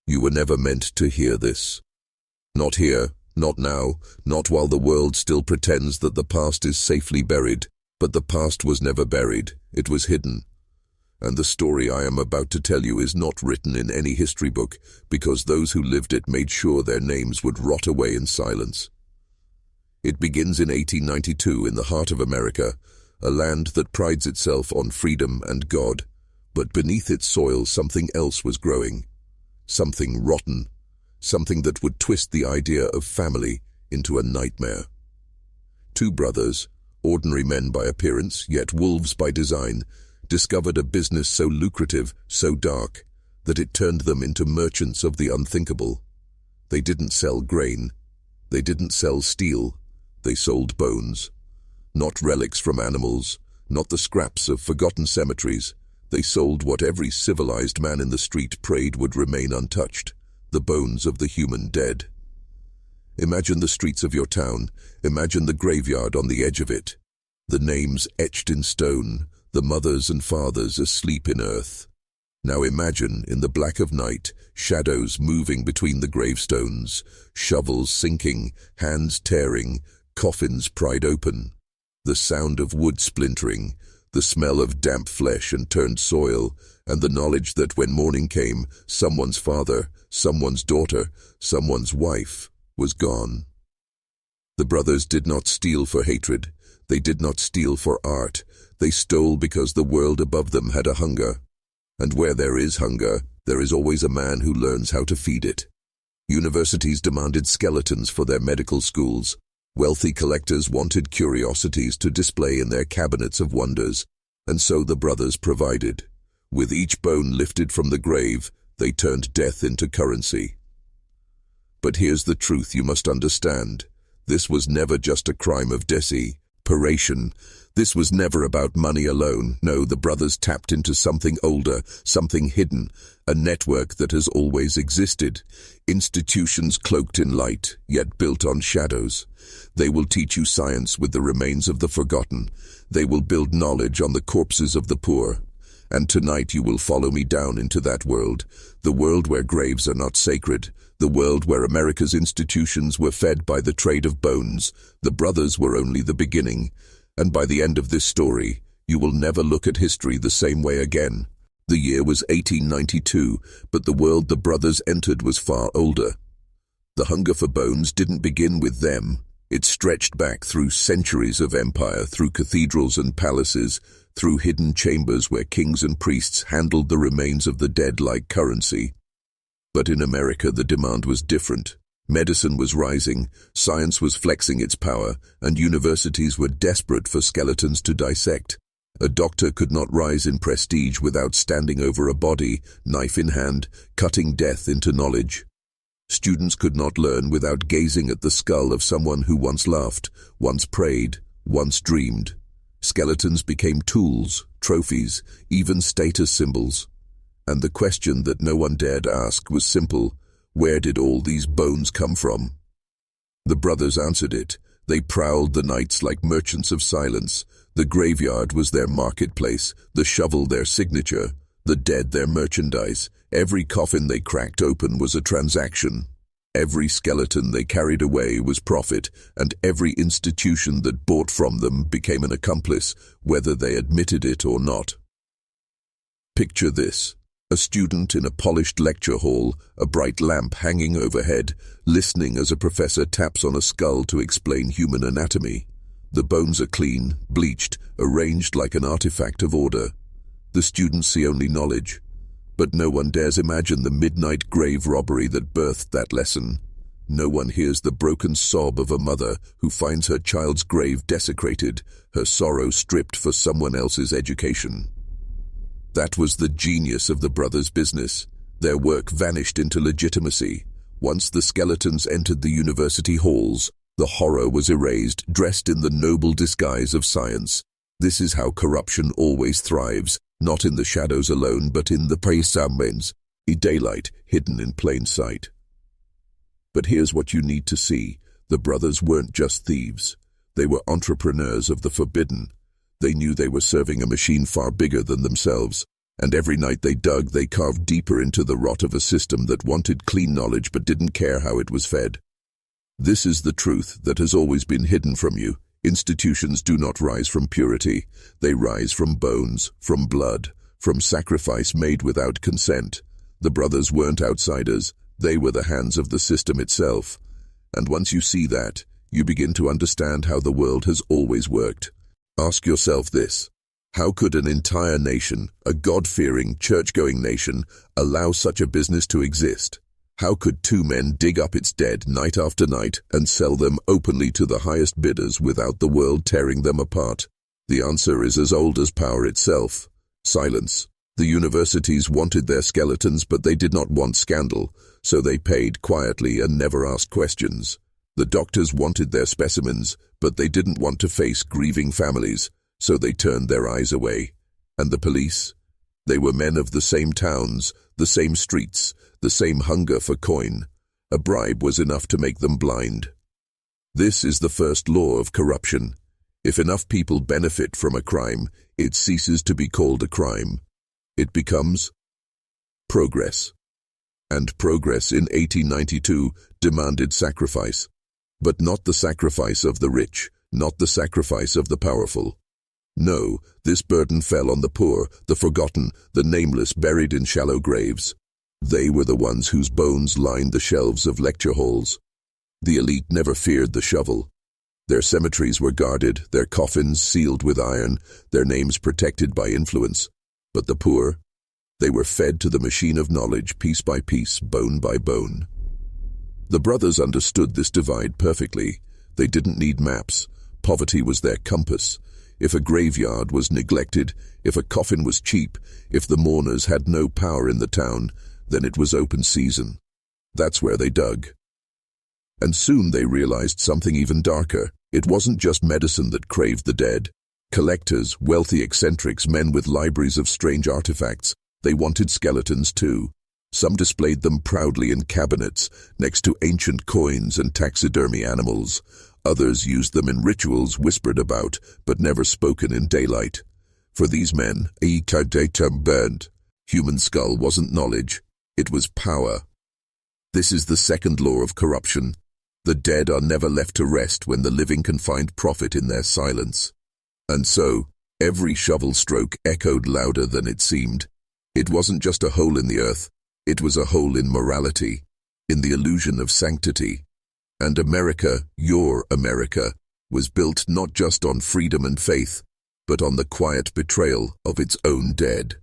You were never meant to hear this. Not here, not now, not while the world still pretends that the past is safely buried. But the past was never buried, it was hidden. And the story I am about to tell you is not written in any history book, because those who lived it made sure their names would rot away in silence. It begins in 1892 in the heart of America, a land that prides itself on freedom and God, but beneath its soil something else was growing. Something rotten, something that would twist the idea of family into a nightmare. Two brothers, ordinary men by appearance, yet wolves by design, discovered a business so lucrative, so dark, that it turned them into merchants of the unthinkable. They didn't sell grain. They didn't sell steel. They sold bones. Not relics from animals, not the scraps of forgotten cemeteries. They sold what every civilized man in the street prayed would remain untouched, the bones of the human dead. Imagine the streets of your town. Imagine the graveyard on the edge of it. The names etched in stone, the mothers and fathers asleep in earth. Now imagine, in the black of night, shadows moving between the gravestones, shovels sinking, hands tearing, coffins pried open. The sound of wood splintering, the smell of damp flesh and turned soil, and the knowledge that when morning came, someone's father, someone's daughter, someone's wife was gone. The brothers did not steal for hatred. They did not steal for art. They stole because the world above them had a hunger. And where there is hunger, there is always a man who learns how to feed it. Universities demanded skeletons for their medical schools. Wealthy collectors wanted curiosities to display in their cabinets of wonders, and so the brothers provided. With each bone lifted from the grave, they turned death into currency. But here's the truth you must understand. This was never just a crime of desperation. This was never about money alone. No, the brothers tapped into something older, something hidden, a network that has always existed. Institutions cloaked in light, yet built on shadows. They will teach you science with the remains of the forgotten. They will build knowledge on the corpses of the poor. And tonight you will follow me down into that world, the world where graves are not sacred, the world where America's institutions were fed by the trade of bones. The brothers were only the beginning. And by the end of this story, you will never look at history the same way again. The year was 1892, but the world the brothers entered was far older. The hunger for bones didn't begin with them. It stretched back through centuries of empire, through cathedrals and palaces, through hidden chambers where kings and priests handled the remains of the dead like currency. But in America the demand was different. Medicine was rising, science was flexing its power, and universities were desperate for skeletons to dissect. A doctor could not rise in prestige without standing over a body, knife in hand, cutting death into knowledge. Students could not learn without gazing at the skull of someone who once laughed, once prayed, once dreamed. Skeletons became tools, trophies, even status symbols. And the question that no one dared ask was simple: where did all these bones come from? The brothers answered it. They prowled the nights like merchants of silence. The graveyard was their marketplace, the shovel their signature, the dead their merchandise. Every coffin they cracked open was a transaction. Every skeleton they carried away was profit, and every institution that bought from them became an accomplice, whether they admitted it or not. Picture this. A student in a polished lecture hall, a bright lamp hanging overhead, listening as a professor taps on a skull to explain human anatomy. The bones are clean, bleached, arranged like an artifact of order. The students see only knowledge, but no one dares imagine the midnight grave robbery that birthed that lesson. No one hears the broken sob of a mother who finds her child's grave desecrated, her sorrow stripped for someone else's education. That was the genius of the brothers' business. Their work vanished into legitimacy. Once the skeletons entered the university halls, the horror was erased, dressed in the noble disguise of science. This is how corruption always thrives, not in the shadows alone, but in the paysamens, in daylight, hidden in plain sight. But here's what you need to see. The brothers weren't just thieves. They were entrepreneurs of the forbidden. They knew they were serving a machine far bigger than themselves, And every night they dug, they carved deeper into the rot of a system that wanted clean knowledge but didn't care how it was fed. This is the truth that has always been hidden from you. Institutions do not rise from purity. They rise from bones, from blood, from sacrifice made without consent. The brothers weren't outsiders. They were the hands of the system itself. And once you see that, you begin to understand how the world has always worked. Ask yourself this. How could an entire nation, a God-fearing, church-going nation, allow such a business to exist? How could two men dig up its dead night after night and sell them openly to the highest bidders without the world tearing them apart? The answer is as old as power itself. Silence. The universities wanted their skeletons, but they did not want scandal, so they paid quietly and never asked questions. The doctors wanted their specimens, but they didn't want to face grieving families, so they turned their eyes away. And the police? They were men of the same towns, the same streets, the same hunger for coin. A bribe was enough to make them blind. This is the first law of corruption. If enough people benefit from a crime, it ceases to be called a crime. It becomes progress. And progress in 1892 demanded sacrifice. But not the sacrifice of the rich, not the sacrifice of the powerful. No, this burden fell on the poor, the forgotten, the nameless, buried in shallow graves. They were the ones whose bones lined the shelves of lecture halls. The elite never feared the shovel. Their cemeteries were guarded, their coffins sealed with iron, their names protected by influence. But the poor, they were fed to the machine of knowledge piece by piece, bone by bone. The brothers understood this divide perfectly. They didn't need maps. Poverty was their compass. If a graveyard was neglected, if a coffin was cheap, if the mourners had no power in the town, then it was open season. That's where they dug. And soon they realized something even darker. It wasn't just medicine that craved the dead. Collectors, wealthy eccentrics, men with libraries of strange artifacts, they wanted skeletons too. Some displayed them proudly in cabinets, next to ancient coins and taxidermy animals. Others used them in rituals whispered about, but never spoken in daylight. For these men, human skull wasn't knowledge, it was power. This is the second law of corruption. The dead are never left to rest when the living can find profit in their silence. And so, every shovel stroke echoed louder than it seemed. It wasn't just a hole in the earth, it was a hole in morality, in the illusion of sanctity. And America, your America, was built not just on freedom and faith, but on the quiet betrayal of its own dead.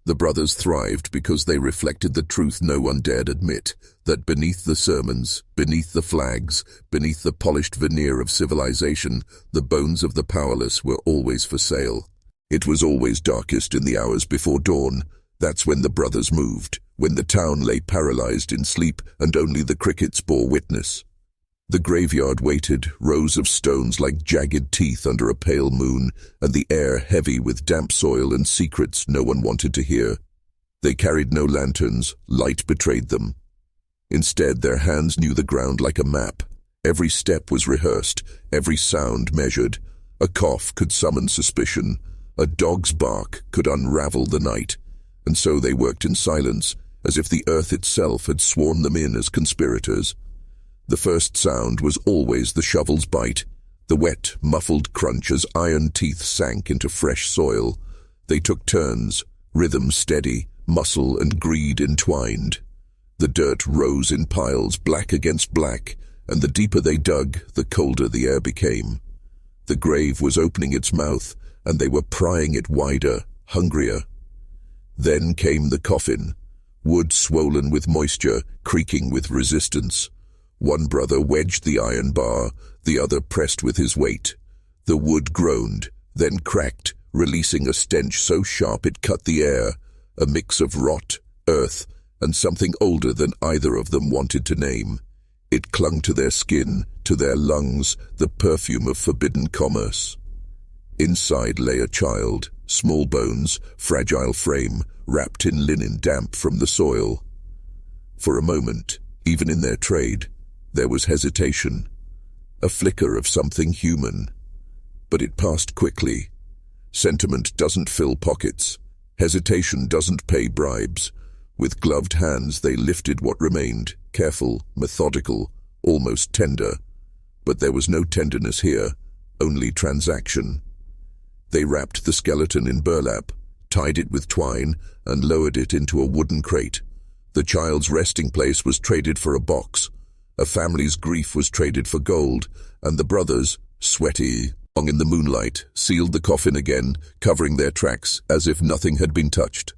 The brothers thrived because they reflected the truth no one dared admit, that beneath the sermons, beneath the flags, beneath the polished veneer of civilization, the bones of the powerless were always for sale. It was always darkest in the hours before dawn. That's when the brothers moved, when the town lay paralyzed in sleep and only the crickets bore witness. The graveyard waited, rows of stones like jagged teeth under a pale moon, and the air heavy with damp soil and secrets no one wanted to hear. They carried no lanterns, light betrayed them. Instead, their hands knew the ground like a map. Every step was rehearsed, every sound measured. A cough could summon suspicion. A dog's bark could unravel the night. And so they worked in silence, as if the earth itself had sworn them in as conspirators. The first sound was always the shovel's bite, the wet, muffled crunch as iron teeth sank into fresh soil. They took turns, rhythm steady, muscle and greed entwined. The dirt rose in piles, black against black, and the deeper they dug, the colder the air became. The grave was opening its mouth, and they were prying it wider, hungrier. Then came the coffin, wood swollen with moisture, creaking with resistance. One brother wedged the iron bar, the other pressed with his weight. The wood groaned, then cracked, releasing a stench so sharp it cut the air, a mix of rot, earth, and something older than either of them wanted to name. It clung to their skin, to their lungs, the perfume of forbidden commerce. Inside lay a child, small bones, fragile frame, wrapped in linen damp from the soil. For a moment, even in their trade, there was hesitation, a flicker of something human. But it passed quickly. Sentiment doesn't fill pockets. Hesitation doesn't pay bribes. With gloved hands they lifted what remained, careful, methodical, almost tender. But there was no tenderness here, only transaction. They wrapped the skeleton in burlap, tied it with twine, and lowered it into a wooden crate. The child's resting place was traded for a box. A family's grief was traded for gold, and the brothers, sweaty, long in the moonlight, sealed the coffin again, covering their tracks as if nothing had been touched.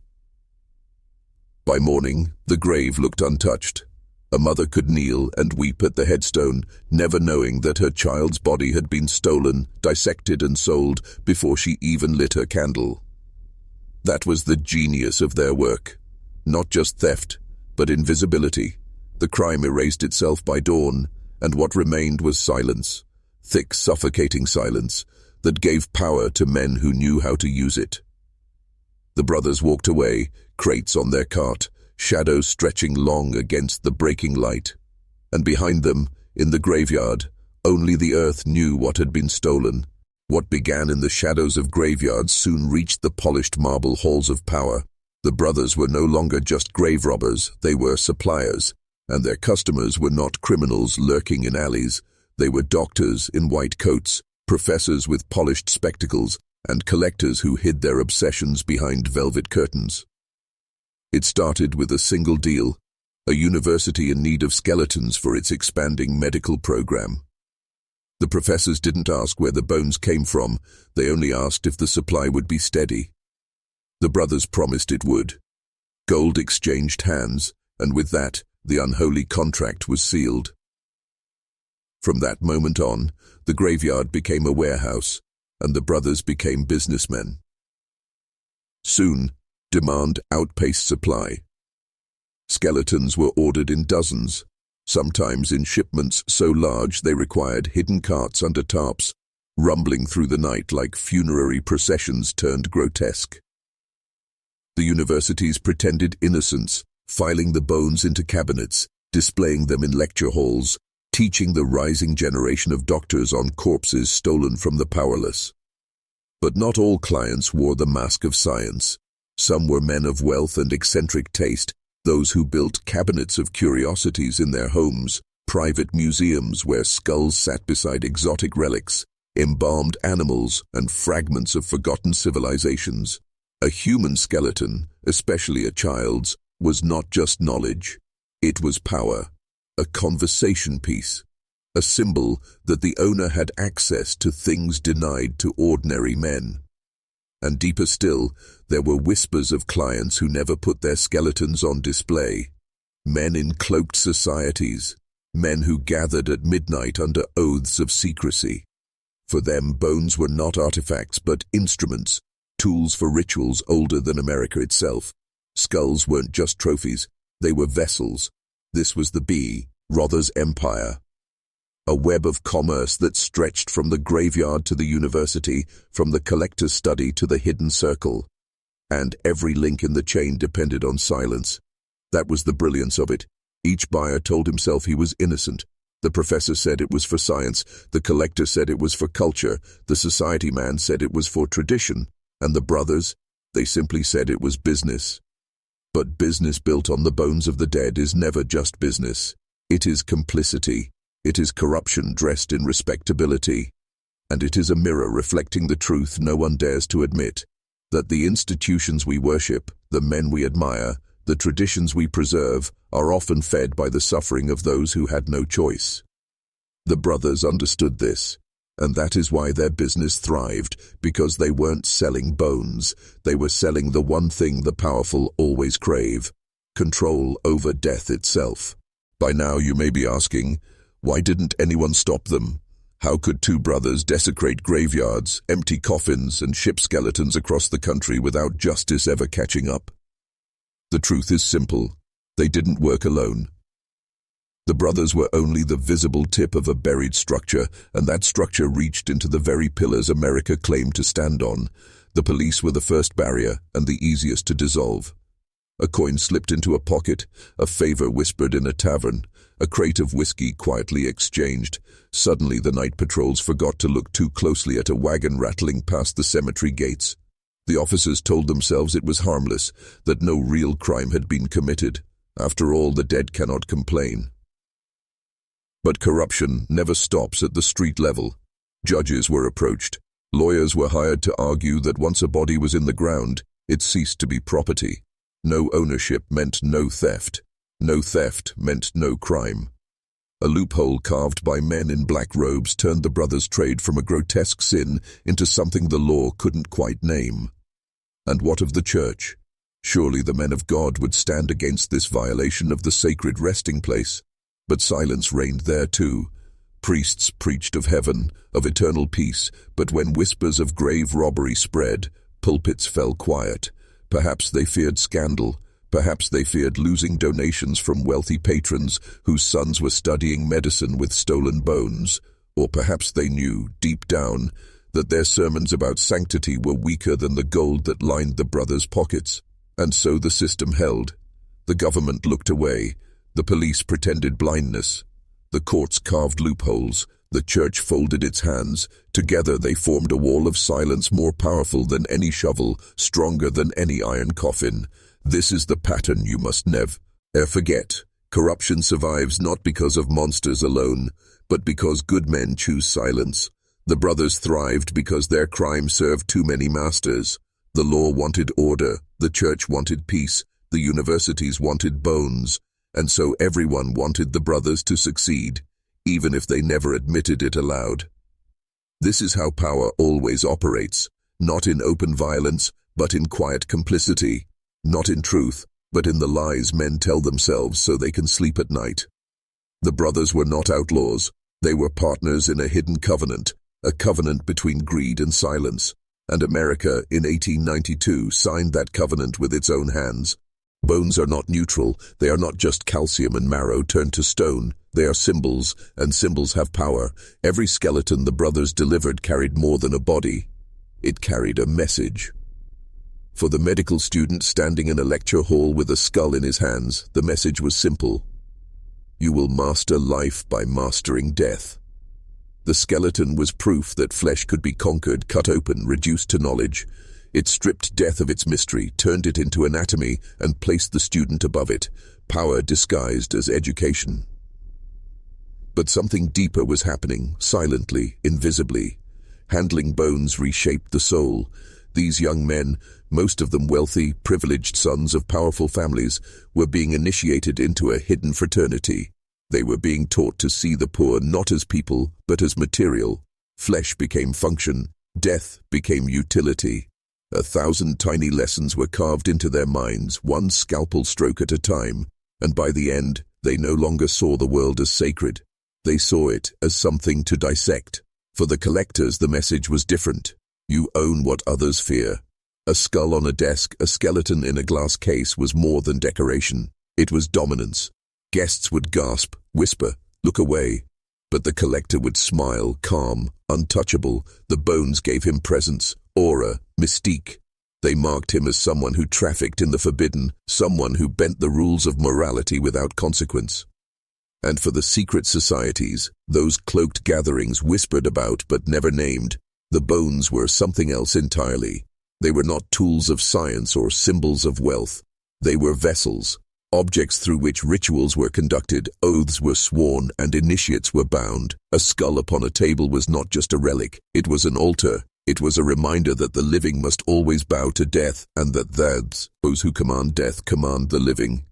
By morning, the grave looked untouched. A mother could kneel and weep at the headstone, never knowing that her child's body had been stolen, dissected and sold before she even lit her candle. That was the genius of their work. Not just theft, but invisibility. The crime erased itself by dawn, and what remained was silence. Thick, suffocating silence that gave power to men who knew how to use it. The brothers walked away, crates on their cart, shadows stretching long against the breaking light. And behind them, in the graveyard, only the earth knew what had been stolen. What began in the shadows of graveyards soon reached the polished marble halls of power. The brothers were no longer just grave robbers, they were suppliers, and their customers were not criminals lurking in alleys. They were doctors in white coats, professors with polished spectacles, and collectors who hid their obsessions behind velvet curtains. It started with a single deal, a university in need of skeletons for its expanding medical program. The professors didn't ask where the bones came from, they only asked if the supply would be steady. The brothers promised it would. Gold exchanged hands, and with that, the unholy contract was sealed. From that moment on, the graveyard became a warehouse, and the brothers became businessmen. Soon, demand outpaced supply. Skeletons were ordered in dozens, sometimes in shipments so large they required hidden carts under tarps, rumbling through the night like funerary processions turned grotesque. The university's pretended innocence, filing the bones into cabinets, displaying them in lecture halls, teaching the rising generation of doctors on corpses stolen from the powerless. But not all clients wore the mask of science. Some were men of wealth and eccentric taste, those who built cabinets of curiosities in their homes, private museums where skulls sat beside exotic relics, embalmed animals, and fragments of forgotten civilizations. A human skeleton, especially a child's, was not just knowledge. It was power, a conversation piece, a symbol that the owner had access to things denied to ordinary men. And deeper still, there were whispers of clients who never put their skeletons on display. Men in cloaked societies, men who gathered at midnight under oaths of secrecy. For them, bones were not artifacts but instruments, tools for rituals older than America itself. Skulls weren't just trophies, they were vessels. This was the B. Rother's empire. A web of commerce that stretched from the graveyard to the university, from the collector's study to the hidden circle. And every link in the chain depended on silence. That was the brilliance of it. Each buyer told himself he was innocent. The professor said it was for science, the collector said it was for culture, the society man said it was for tradition, and the brothers, they simply said it was business. But business built on the bones of the dead is never just business. It is complicity. It is corruption dressed in respectability. And it is a mirror reflecting the truth no one dares to admit, that the institutions we worship, the men we admire, the traditions we preserve, are often fed by the suffering of those who had no choice. The brothers understood this, and that is why their business thrived, because they weren't selling bones, they were selling the one thing the powerful always crave: control over death itself. By now you may be asking, why didn't anyone stop them? How could two brothers desecrate graveyards, empty coffins, and ship skeletons across the country without justice ever catching up? The truth is simple. They didn't work alone. The brothers were only the visible tip of a buried structure, and that structure reached into the very pillars America claimed to stand on. The police were the first barrier, and the easiest to dissolve. A coin slipped into a pocket, a favor whispered in a tavern, a crate of whiskey quietly exchanged. Suddenly the night patrols forgot to look too closely at a wagon rattling past the cemetery gates. The officers told themselves it was harmless, that no real crime had been committed. After all, the dead cannot complain. But corruption never stops at the street level. Judges were approached. Lawyers were hired to argue that once a body was in the ground, it ceased to be property. No ownership meant no theft. No theft meant no crime. A loophole carved by men in black robes turned the brothers' trade from a grotesque sin into something the law couldn't quite name. And what of the church? Surely the men of God would stand against this violation of the sacred resting place. But silence reigned there too. Priests preached of heaven, of eternal peace, but when whispers of grave robbery spread, pulpits fell quiet. Perhaps they feared scandal. Perhaps they feared losing donations from wealthy patrons whose sons were studying medicine with stolen bones. Or perhaps they knew, deep down, that their sermons about sanctity were weaker than the gold that lined the brothers' pockets. And so the system held. The government looked away. The police pretended blindness. The courts carved loopholes. The church folded its hands. Together they formed a wall of silence more powerful than any shovel, stronger than any iron coffin. This is the pattern you must never forget. Corruption survives not because of monsters alone, but because good men choose silence. The brothers thrived because their crime served too many masters. The law wanted order, the church wanted peace, the universities wanted bones, and so everyone wanted the brothers to succeed, even if they never admitted it aloud. This is how power always operates, not in open violence, but in quiet complicity, not in truth, but in the lies men tell themselves so they can sleep at night. The brothers were not outlaws, they were partners in a hidden covenant, a covenant between greed and silence. And America, in 1892, signed that covenant with its own hands. Bones are not neutral, they are not just calcium and marrow turned to stone, they are symbols, and symbols have power. Every skeleton the brothers delivered carried more than a body. It carried a message. For the medical student standing in a lecture hall with a skull in his hands, the message was simple. You will master life by mastering death. The skeleton was proof that flesh could be conquered, cut open, reduced to knowledge. It stripped death of its mystery, turned it into anatomy, and placed the student above it, power disguised as education. But something deeper was happening, silently, invisibly. Handling bones reshaped the soul. These young men, most of them wealthy, privileged sons of powerful families, were being initiated into a hidden fraternity. They were being taught to see the poor not as people, but as material. Flesh became function, death became utility. 1,000 tiny lessons were carved into their minds, one scalpel stroke at a time, and by the end, they no longer saw the world as sacred. They saw it as something to dissect. For the collectors, the message was different. You own what others fear. A skull on a desk, a skeleton in a glass case was more than decoration. It was dominance. Guests would gasp, whisper, look away. But the collector would smile, calm, untouchable. The bones gave him presence, aura, mystique. They marked him as someone who trafficked in the forbidden, someone who bent the rules of morality without consequence. And for the secret societies, those cloaked gatherings whispered about but never named, the bones were something else entirely. They were not tools of science or symbols of wealth. They were vessels. Objects through which rituals were conducted, oaths were sworn, and initiates were bound. A skull upon a table was not just a relic, it was an altar. It was a reminder that the living must always bow to death, and that those who command death command the living.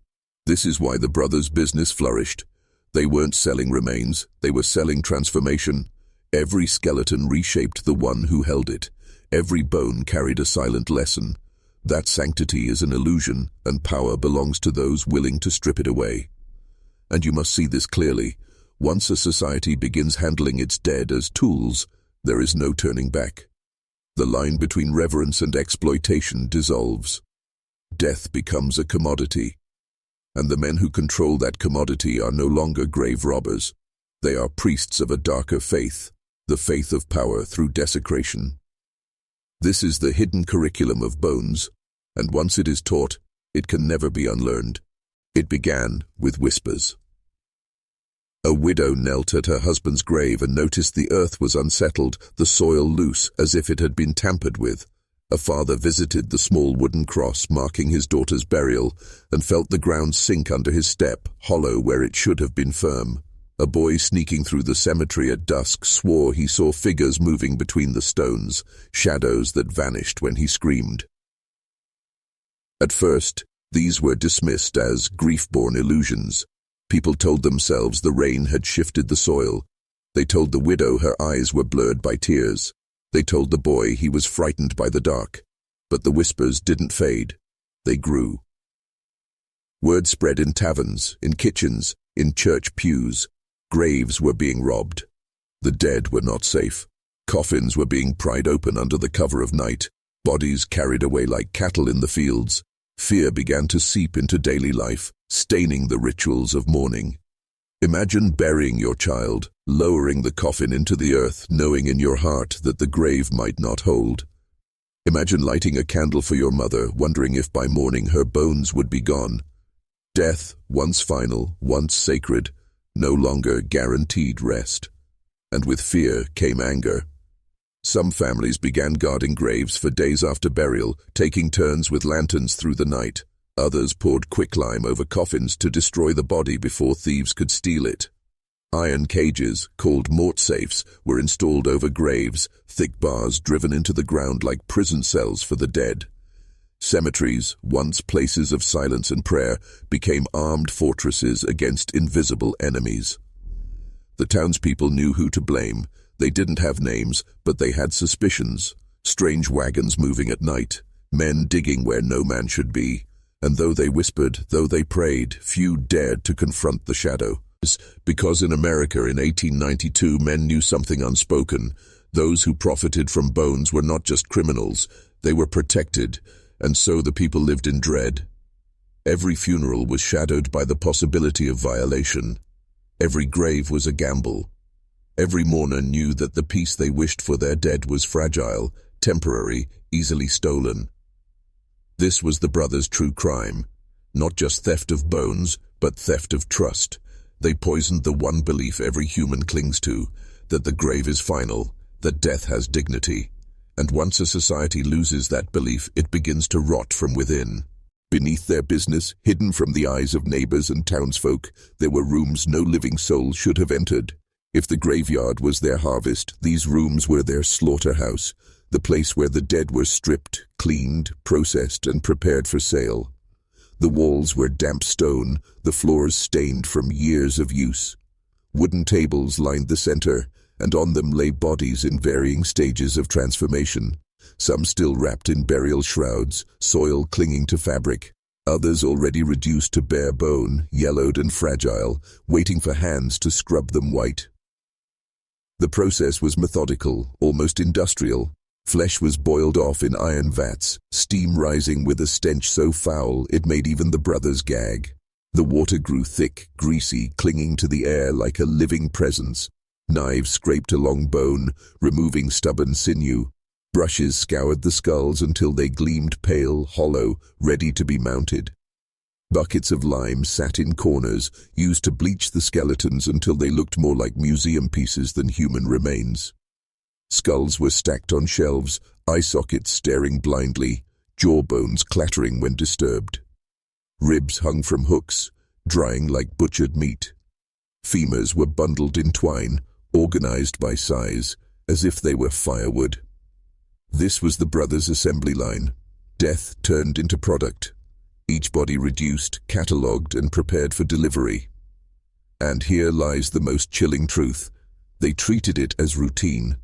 This is why the brothers' business flourished. They weren't selling remains, they were selling transformation. Every skeleton reshaped the one who held it. Every bone carried a silent lesson. That sanctity is an illusion, and power belongs to those willing to strip it away. And you must see this clearly. Once a society begins handling its dead as tools, there is no turning back. The line between reverence and exploitation dissolves. Death becomes a commodity. And the men who control that commodity are no longer grave robbers. They are priests of a darker faith, the faith of power through desecration. This is the hidden curriculum of bones, and once it is taught, it can never be unlearned. It began with whispers. A widow knelt at her husband's grave and noticed the earth was unsettled, the soil loose, as if it had been tampered with. A father visited the small wooden cross marking his daughter's burial and felt the ground sink under his step, hollow where it should have been firm. A boy sneaking through the cemetery at dusk swore he saw figures moving between the stones, shadows that vanished when he screamed. At first, these were dismissed as grief-born illusions. People told themselves the rain had shifted the soil. They told the widow her eyes were blurred by tears. They told the boy he was frightened by the dark. But the whispers didn't fade. They grew. Word spread in taverns, in kitchens, in church pews. Graves were being robbed. The dead were not safe. Coffins were being pried open under the cover of night. Bodies carried away like cattle in the fields. Fear began to seep into daily life, staining the rituals of mourning. Imagine burying your child, lowering the coffin into the earth, knowing in your heart that the grave might not hold. Imagine lighting a candle for your mother, wondering if by morning her bones would be gone. Death, once final, once sacred, no longer guaranteed rest. And with fear came anger. Some families began guarding graves for days after burial, taking turns with lanterns through the night. Others poured quicklime over coffins to destroy the body before thieves could steal it. Iron cages, called mort safes, were installed over graves, thick bars driven into the ground like prison cells for the dead. Cemeteries, once places of silence and prayer, became armed fortresses against invisible enemies. The townspeople knew who to blame. They didn't have names, but they had suspicions. Strange wagons moving at night, men digging where no man should be. And though they whispered, though they prayed, few dared to confront the shadow. Because in America in 1892 men knew something unspoken. Those who profited from bones were not just criminals, they were protected, and so the people lived in dread. Every funeral was shadowed by the possibility of violation. Every grave was a gamble. Every mourner knew that the peace they wished for their dead was fragile, temporary, easily stolen. This was the brothers' true crime. Not just theft of bones, but theft of trust. They poisoned the one belief every human clings to, that the grave is final, that death has dignity. And once a society loses that belief, it begins to rot from within. Beneath their business, hidden from the eyes of neighbors and townsfolk, there were rooms no living soul should have entered. If the graveyard was their harvest, these rooms were their slaughterhouse, the place where the dead were stripped, cleaned, processed, and prepared for sale. The walls were damp stone, the floors stained from years of use. Wooden tables lined the center, and on them lay bodies in varying stages of transformation. Some still wrapped in burial shrouds, soil clinging to fabric. Others already reduced to bare bone, yellowed and fragile, waiting for hands to scrub them white. The process was methodical, almost industrial. Flesh was boiled off in iron vats, steam rising with a stench so foul it made even the brothers gag. The water grew thick, greasy, clinging to the air like a living presence. Knives scraped along bone, removing stubborn sinew. Brushes scoured the skulls until they gleamed pale, hollow, ready to be mounted. Buckets of lime sat in corners, used to bleach the skeletons until they looked more like museum pieces than human remains. Skulls were stacked on shelves, eye sockets staring blindly, jawbones clattering when disturbed. Ribs hung from hooks, drying like butchered meat. Femurs were bundled in twine, organized by size, as if they were firewood. This was the brothers' assembly line. Death turned into product. Each body reduced, catalogued, and prepared for delivery. And here lies the most chilling truth. They treated it as routine.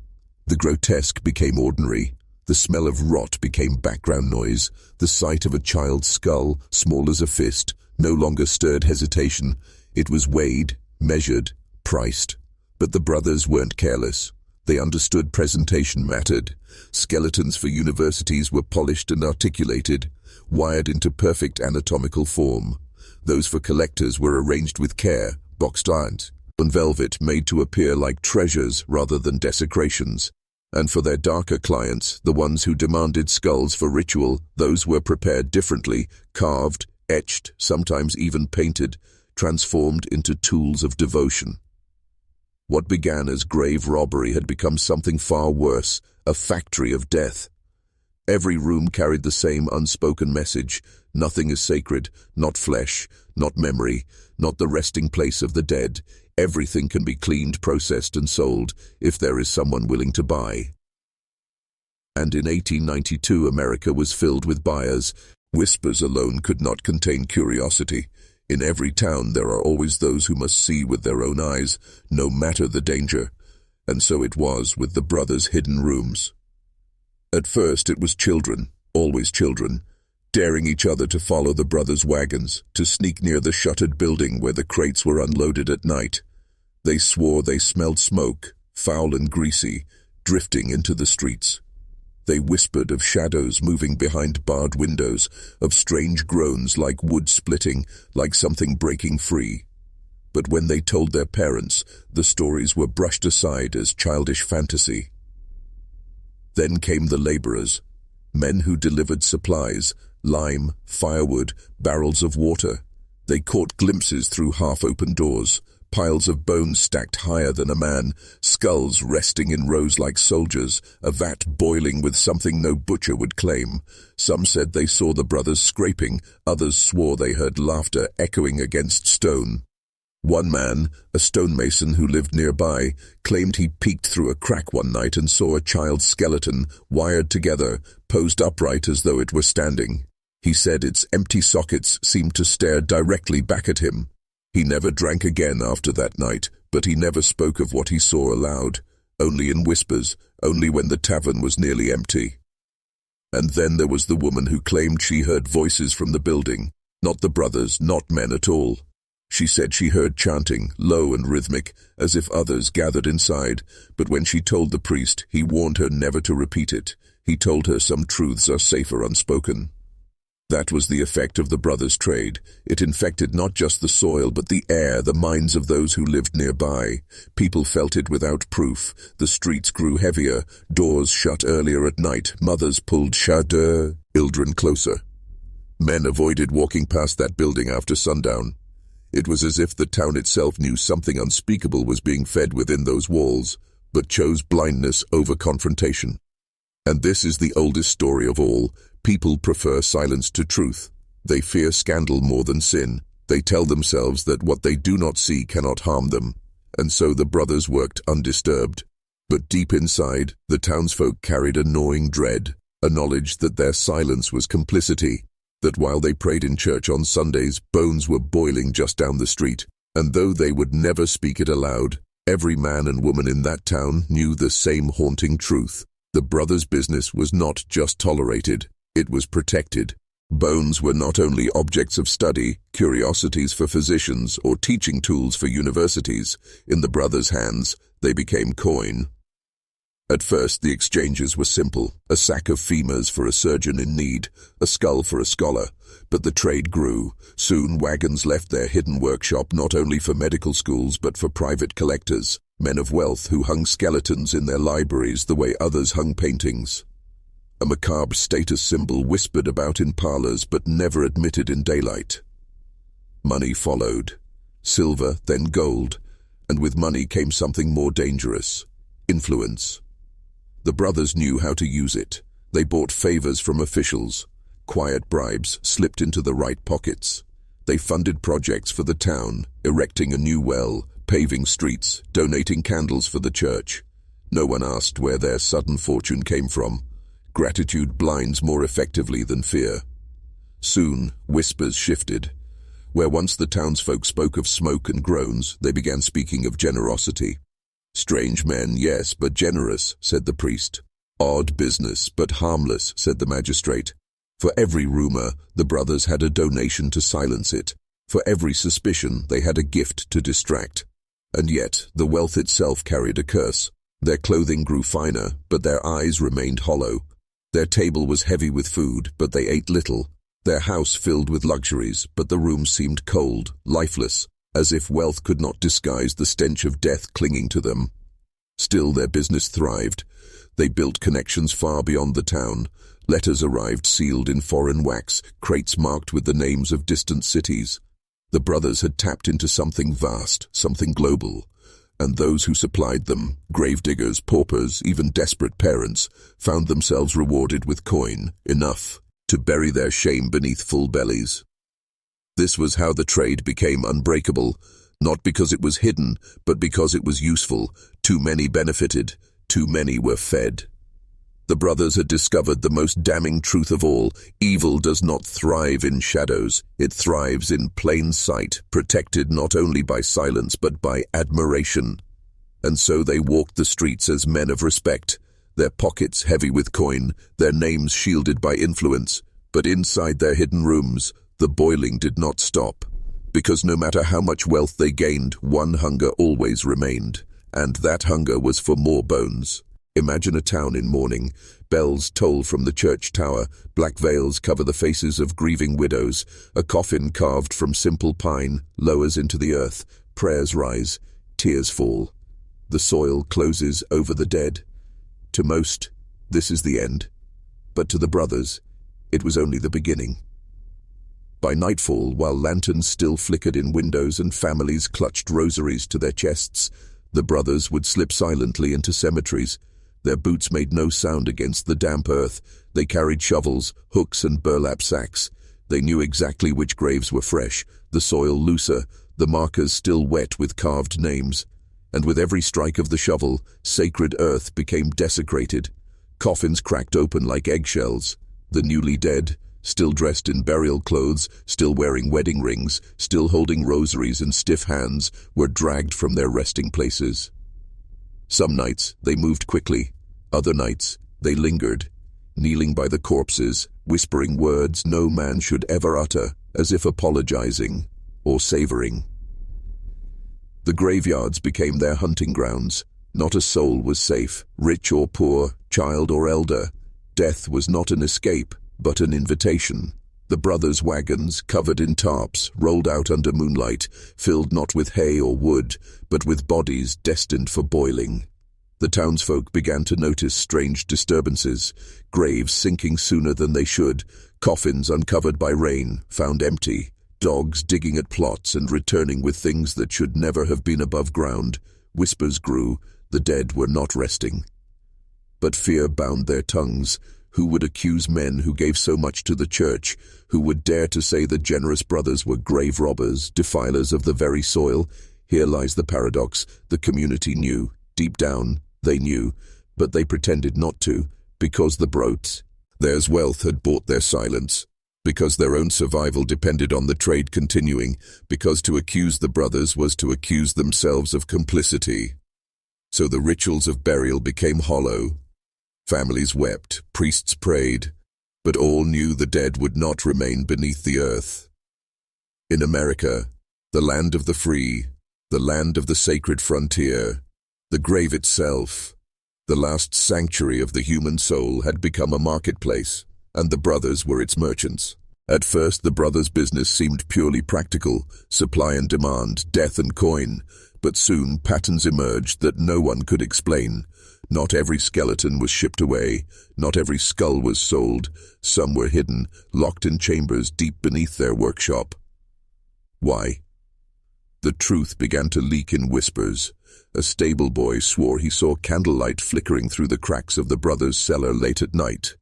The grotesque became ordinary. The smell of rot became background noise. The sight of a child's skull, small as a fist, no longer stirred hesitation. It was weighed, measured, priced. But the brothers weren't careless. They understood presentation mattered. Skeletons for universities were polished and articulated, wired into perfect anatomical form. Those for collectors were arranged with care, boxed iron and velvet made to appear like treasures rather than desecrations. And for their darker clients, the ones who demanded skulls for ritual, those were prepared differently, carved, etched, sometimes even painted, transformed into tools of devotion. What began as grave robbery had become something far worse, a factory of death. Every room carried the same unspoken message. Nothing is sacred, not flesh, not memory, not the resting place of the dead. Everything can be cleaned, processed, and sold if there is someone willing to buy. And in 1892, America was filled with buyers. Whispers alone could not contain curiosity. In every town there are always those who must see with their own eyes, no matter the danger. And so it was with the brothers' hidden rooms. At first it was children, always children, daring each other to follow the brothers' wagons, to sneak near the shuttered building where the crates were unloaded at night. They swore they smelled smoke, foul and greasy, drifting into the streets. They whispered of shadows moving behind barred windows, of strange groans like wood splitting, like something breaking free. But when they told their parents, the stories were brushed aside as childish fantasy. Then came the laborers, men who delivered supplies, lime, firewood, barrels of water. They caught glimpses through half-open doors, piles of bones stacked higher than a man, skulls resting in rows like soldiers, a vat boiling with something no butcher would claim. Some said they saw the brothers scraping, others swore they heard laughter echoing against stone. One man, a stonemason who lived nearby, claimed he peeked through a crack one night and saw a child's skeleton, wired together, posed upright as though it were standing. He said its empty sockets seemed to stare directly back at him. He never drank again after that night, but he never spoke of what he saw aloud, only in whispers, only when the tavern was nearly empty. And then there was the woman who claimed she heard voices from the building, not the brothers, not men at all. She said she heard chanting, low and rhythmic, as if others gathered inside, but when she told the priest, he warned her never to repeat it. He told her some truths are safer unspoken. That was the effect of the brothers' trade. It infected not just the soil, but the air, the minds of those who lived nearby. People felt it without proof. The streets grew heavier, doors shut earlier at night, mothers pulled children closer. Men avoided walking past that building after sundown. It was as if the town itself knew something unspeakable was being fed within those walls, but chose blindness over confrontation. And this is the oldest story of all. People prefer silence to truth. They fear scandal more than sin. They tell themselves that what they do not see cannot harm them. And so the brothers worked undisturbed. But deep inside, the townsfolk carried a gnawing dread, a knowledge that their silence was complicity, that while they prayed in church on Sundays, bones were boiling just down the street. And though they would never speak it aloud, every man and woman in that town knew the same haunting truth. The brothers' business was not just tolerated, it was protected. Bones were not only objects of study, curiosities for physicians, or teaching tools for universities. In the brothers' hands, they became coin. At first, the exchanges were simple, a sack of femurs for a surgeon in need, a skull for a scholar. But the trade grew. Soon wagons left their hidden workshop not only for medical schools but for private collectors, men of wealth who hung skeletons in their libraries the way others hung paintings. A macabre status symbol whispered about in parlors but never admitted in daylight. Money followed. Silver, then gold, and with money came something more dangerous: influence. The brothers knew how to use it. They bought favors from officials. Quiet bribes slipped into the right pockets. They funded projects for the town, erecting a new well, paving streets, donating candles for the church. No one asked where their sudden fortune came from. Gratitude blinds more effectively than fear. Soon, whispers shifted. Where once the townsfolk spoke of smoke and groans, they began speaking of generosity. Strange men, yes, but generous, said the priest. Odd business, but harmless, said the magistrate. For every rumor, the brothers had a donation to silence it. For every suspicion, they had a gift to distract. And yet, the wealth itself carried a curse. Their clothing grew finer, but their eyes remained hollow. Their table was heavy with food, but they ate little. Their house filled with luxuries, but the room seemed cold, lifeless, as if wealth could not disguise the stench of death clinging to them. Still, their business thrived. They built connections far beyond the town. Letters arrived sealed in foreign wax, crates marked with the names of distant cities. The brothers had tapped into something vast, something global. and those who supplied them, gravediggers, paupers, even desperate parents, found themselves rewarded with coin, enough to bury their shame beneath full bellies. This was how the trade became unbreakable, not because it was hidden, but because it was useful. Too many benefited, too many were fed. The brothers had discovered the most damning truth of all. Evil does not thrive in shadows. It thrives in plain sight, protected not only by silence but by admiration. And so they walked the streets as men of respect, their pockets heavy with coin, their names shielded by influence. But inside their hidden rooms, the boiling did not stop. Because no matter how much wealth they gained, one hunger always remained. And that hunger was for more bones. Imagine a town in mourning. Bells toll from the church tower, black veils cover the faces of grieving widows, a coffin carved from simple pine lowers into the earth, prayers rise, tears fall. The soil closes over the dead. To most, this is the end. But to the brothers, it was only the beginning. By nightfall, while lanterns still flickered in windows and families clutched rosaries to their chests, the brothers would slip silently into cemeteries. Their boots made no sound against the damp earth. They carried shovels, hooks, and burlap sacks. They knew exactly which graves were fresh, the soil looser, the markers still wet with carved names. And with every strike of the shovel, sacred earth became desecrated. Coffins cracked open like eggshells. The newly dead, still dressed in burial clothes, still wearing wedding rings, still holding rosaries in stiff hands, were dragged from their resting places. Some nights they moved quickly, other nights they lingered, kneeling by the corpses, whispering words no man should ever utter, as if apologizing or savoring. The graveyards became their hunting grounds. Not a soul was safe, rich or poor, child or elder. Death was not an escape, but an invitation. The brothers' wagons, covered in tarps, rolled out under moonlight, filled not with hay or wood, but with bodies destined for boiling. The townsfolk began to notice strange disturbances, graves sinking sooner than they should, coffins uncovered by rain, found empty, dogs digging at plots and returning with things that should never have been above ground. Whispers grew, the dead were not resting. But fear bound their tongues. Who would accuse men who gave so much to the church? Who would dare to say the generous brothers were grave robbers, defilers of the very soil? Here lies the paradox. The community knew. Deep down, they knew. But they pretended not to, because the brotes, theirs wealth had bought their silence. Because their own survival depended on the trade continuing. Because to accuse the brothers was to accuse themselves of complicity. So the rituals of burial became hollow. Families wept, priests prayed, but all knew the dead would not remain beneath the earth. In America, the land of the free, the land of the sacred frontier, the grave itself, the last sanctuary of the human soul, had become a marketplace, and the brothers were its merchants. At first, the brothers' business seemed purely practical, supply and demand, death and coin, but soon patterns emerged that no one could explain. Not every skeleton was shipped away, not every skull was sold. Some were hidden, locked in chambers deep beneath their workshop. Why? The truth began to leak in whispers. A stable boy swore he saw candlelight flickering through the cracks of the brothers' cellar late at night.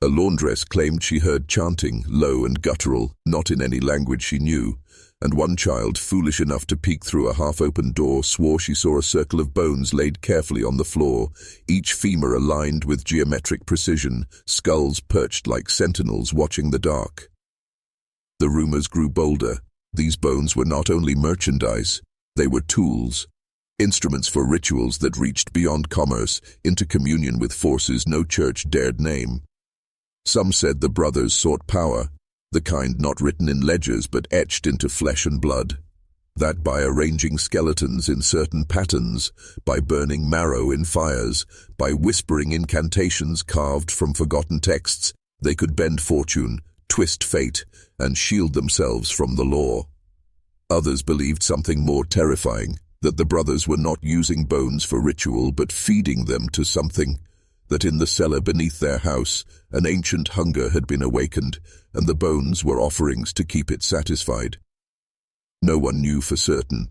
A laundress claimed she heard chanting, low and guttural, not in any language she knew. And one child, foolish enough to peek through a half-open door, swore she saw a circle of bones laid carefully on the floor, each femur aligned with geometric precision, skulls perched like sentinels watching the dark. The rumors grew bolder. These bones were not only merchandise, they were tools, instruments for rituals that reached beyond commerce, into communion with forces no church dared name. Some said the brothers sought power, the kind not written in ledgers but etched into flesh and blood. That by arranging skeletons in certain patterns, by burning marrow in fires, by whispering incantations carved from forgotten texts, they could bend fortune, twist fate, and shield themselves from the law. Others believed something more terrifying, that the brothers were not using bones for ritual but feeding them to something, that in the cellar beneath their house an ancient hunger had been awakened, and the bones were offerings to keep it satisfied. No one knew for certain,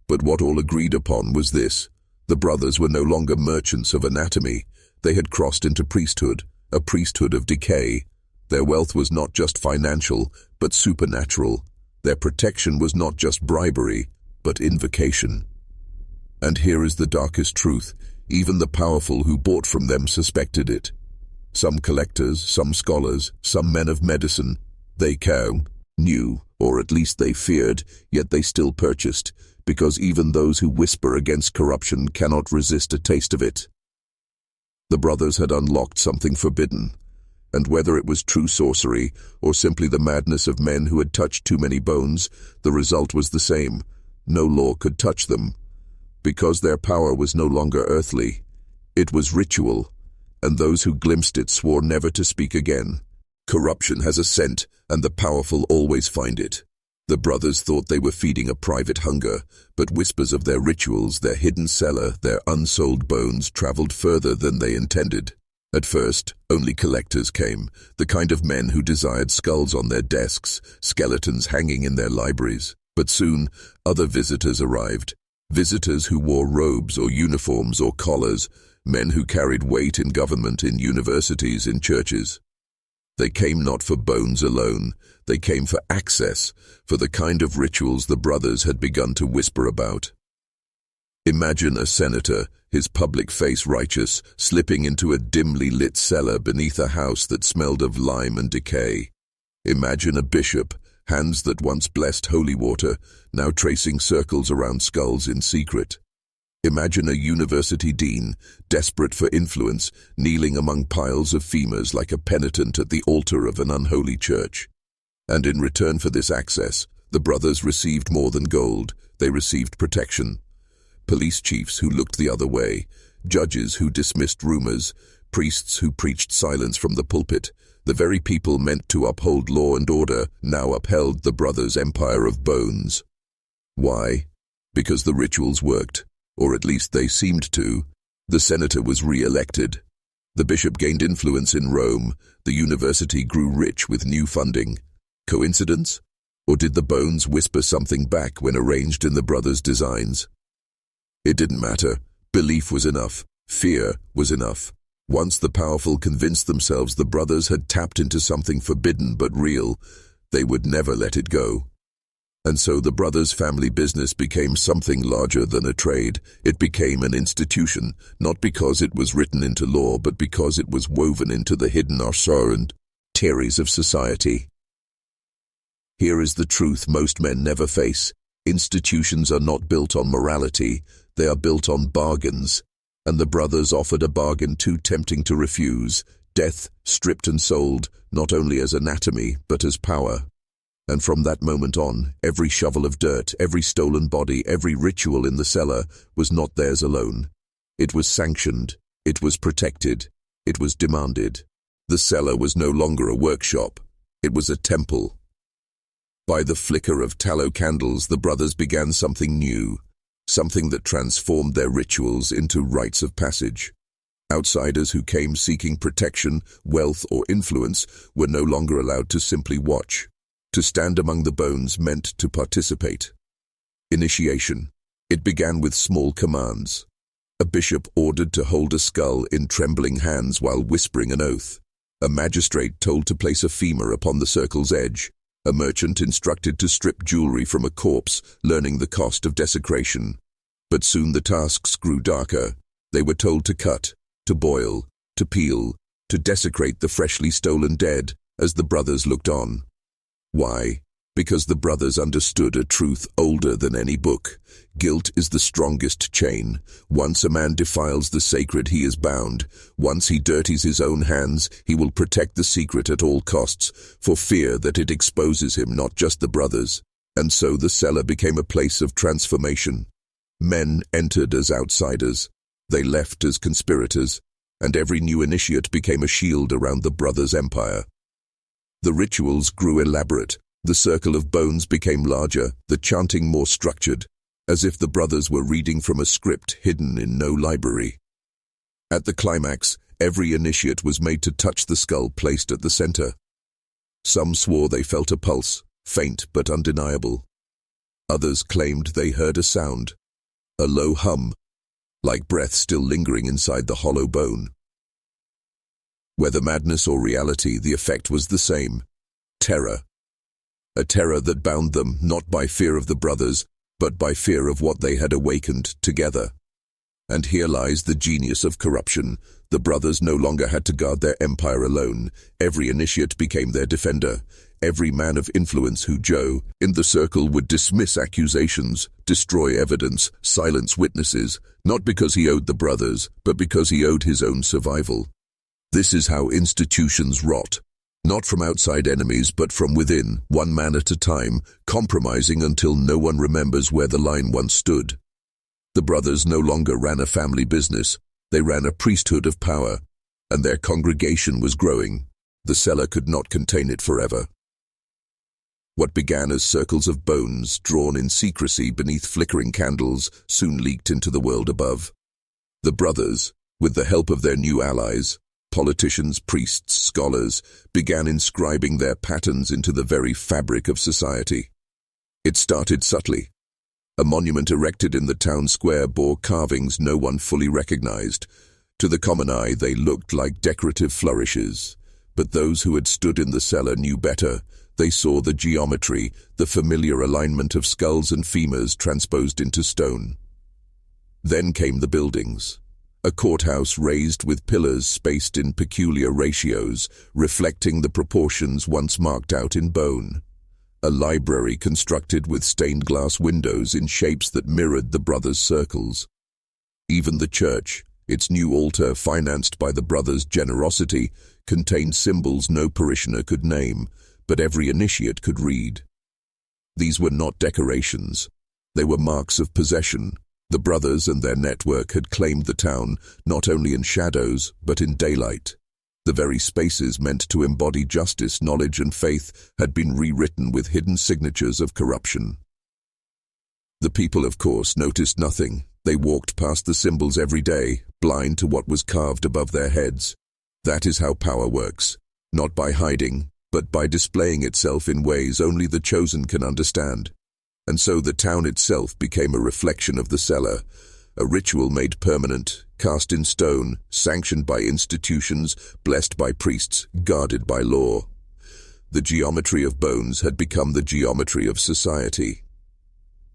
But what all agreed upon was this: the brothers were no longer merchants of anatomy. They had crossed into priesthood, a priesthood of decay. Their wealth was not just financial, but supernatural. Their protection was not just bribery, but invocation. And here is the darkest truth: even the powerful who bought from them suspected it. Some collectors, some scholars, some men of medicine, they knew, or at least they feared, yet they still purchased, because even those who whisper against corruption cannot resist a taste of it. The brothers had unlocked something forbidden, and whether it was true sorcery or simply the madness of men who had touched too many bones, the result was the same: no law could touch them. Because their power was no longer earthly, it was ritual, and those who glimpsed it swore never to speak again. Corruption has a scent, and the powerful always find it. The brothers thought they were feeding a private hunger, but whispers of their rituals, their hidden cellar, their unsold bones traveled further than they intended. At first, only collectors came, the kind of men who desired skulls on their desks, skeletons hanging in their libraries. But soon, other visitors arrived. Visitors who wore robes or uniforms or collars, men who carried weight in government, in universities, in churches. They came not for bones alone, they came for access, for the kind of rituals the brothers had begun to whisper about. Imagine a senator, his public face righteous, slipping into a dimly lit cellar beneath a house that smelled of lime and decay. Imagine a bishop, hands that once blessed holy water, now tracing circles around skulls in secret. Imagine a university dean, desperate for influence, kneeling among piles of femurs like a penitent at the altar of an unholy church. And in return for this access, the brothers received more than gold. They received protection. Police chiefs who looked the other way, judges who dismissed rumors, priests who preached silence from the pulpit. The very people meant to uphold law and order now upheld the brothers' empire of bones. Why? Because the rituals worked, or at least they seemed to. The senator was re-elected. The bishop gained influence in Rome. The university grew rich with new funding. Coincidence? Or did the bones whisper something back when arranged in the brothers' designs? It didn't matter. Belief was enough. Fear was enough. Once the powerful convinced themselves the brothers had tapped into something forbidden but real, they would never let it go. And so the brothers' family business became something larger than a trade. It became an institution, not because it was written into law, but because it was woven into the hidden arteries of society. Here is the truth most men never face. Institutions are not built on morality, they are built on bargains. And the brothers offered a bargain too tempting to refuse: death, stripped and sold, not only as anatomy, but as power. And from that moment on, every shovel of dirt, every stolen body, every ritual in the cellar was not theirs alone. It was sanctioned, it was protected, it was demanded. The cellar was no longer a workshop, it was a temple. By the flicker of tallow candles, the brothers began something new, something that transformed their rituals into rites of passage. Outsiders who came seeking protection, wealth, or influence were no longer allowed to simply watch. To stand among the bones meant to participate. Initiation. It began with small commands. A bishop ordered to hold a skull in trembling hands while whispering an oath. A magistrate told to place a femur upon the circle's edge. A merchant instructed to strip jewelry from a corpse, learning the cost of desecration. But soon the tasks grew darker. They were told to cut, to boil, to peel, to desecrate the freshly stolen dead, as the brothers looked on. Why? Because the brothers understood a truth older than any book. Guilt is the strongest chain. Once a man defiles the sacred, he is bound. Once he dirties his own hands, he will protect the secret at all costs, for fear that it exposes him, not just the brothers. And so the cellar became a place of transformation. Men entered as outsiders. They left as conspirators, and every new initiate became a shield around the brothers' empire. The rituals grew elaborate. The circle of bones became larger, the chanting more structured, as if the brothers were reading from a script hidden in no library. At the climax, every initiate was made to touch the skull placed at the center. Some swore they felt a pulse, faint but undeniable. Others claimed they heard a sound, a low hum, like breath still lingering inside the hollow bone. Whether madness or reality, the effect was the same: terror. A terror that bound them not by fear of the brothers, but by fear of what they had awakened together. And here lies the genius of corruption. The brothers no longer had to guard their empire alone. Every initiate became their defender. Every man of influence who Joe, in the circle, would dismiss accusations, destroy evidence, silence witnesses, not because he owed the brothers, but because he owed his own survival. This is how institutions rot. Not from outside enemies, but from within, one man at a time, compromising until no one remembers where the line once stood. The brothers no longer ran a family business. They ran a priesthood of power, and their congregation was growing. The cellar could not contain it forever. What began as circles of bones drawn in secrecy beneath flickering candles soon leaked into the world above. The brothers, with the help of their new allies, politicians, priests, scholars, began inscribing their patterns into the very fabric of society. It started subtly. A monument erected in the town square bore carvings no one fully recognized. To the common eye, they looked like decorative flourishes. But those who had stood in the cellar knew better. They saw the geometry, the familiar alignment of skulls and femurs transposed into stone. Then came the buildings. A courthouse raised with pillars spaced in peculiar ratios, reflecting the proportions once marked out in bone. A library constructed with stained glass windows in shapes that mirrored the brothers' circles. Even the church, its new altar financed by the brothers' generosity, contained symbols no parishioner could name, but every initiate could read. These were not decorations. They were marks of possession. The brothers and their network had claimed the town, not only in shadows, but in daylight. The very spaces meant to embody justice, knowledge, and faith had been rewritten with hidden signatures of corruption. The people, of course, noticed nothing. They walked past the symbols every day, blind to what was carved above their heads. That is how power works, not by hiding, but by displaying itself in ways only the chosen can understand. And so the town itself became a reflection of the cellar, a ritual made permanent, cast in stone, sanctioned by institutions, blessed by priests, guarded by law. The geometry of bones had become the geometry of society.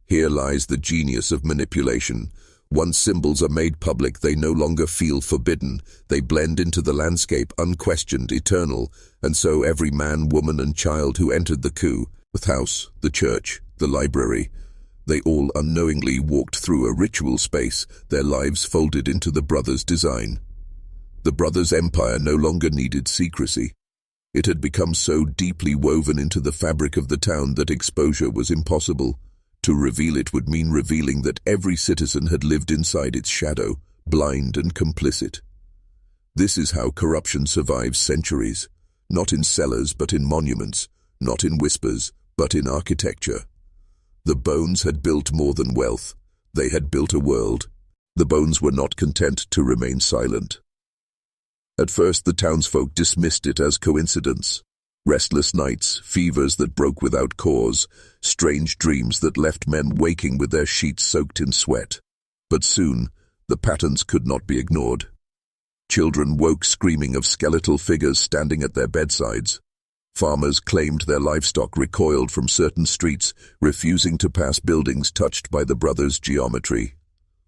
Here lies the genius of manipulation. Once symbols are made public, they no longer feel forbidden. They blend into the landscape, unquestioned, eternal, and so every man, woman, and child who entered the the house, the church, the library, they all unknowingly walked through a ritual space, their lives folded into the brothers' design. The brothers' empire no longer needed secrecy. It had become so deeply woven into the fabric of the town that exposure was impossible. To reveal it would mean revealing that every citizen had lived inside its shadow, blind and complicit. This is how corruption survives centuries, not in cellars but in monuments, not in whispers but in architecture. The bones had built more than wealth. They had built a world. The bones were not content to remain silent. At first the townsfolk dismissed it as coincidence. Restless nights, fevers that broke without cause, strange dreams that left men waking with their sheets soaked in sweat. But soon, the patterns could not be ignored. Children woke screaming of skeletal figures standing at their bedsides. Farmers claimed their livestock recoiled from certain streets, refusing to pass buildings touched by the brothers' geometry.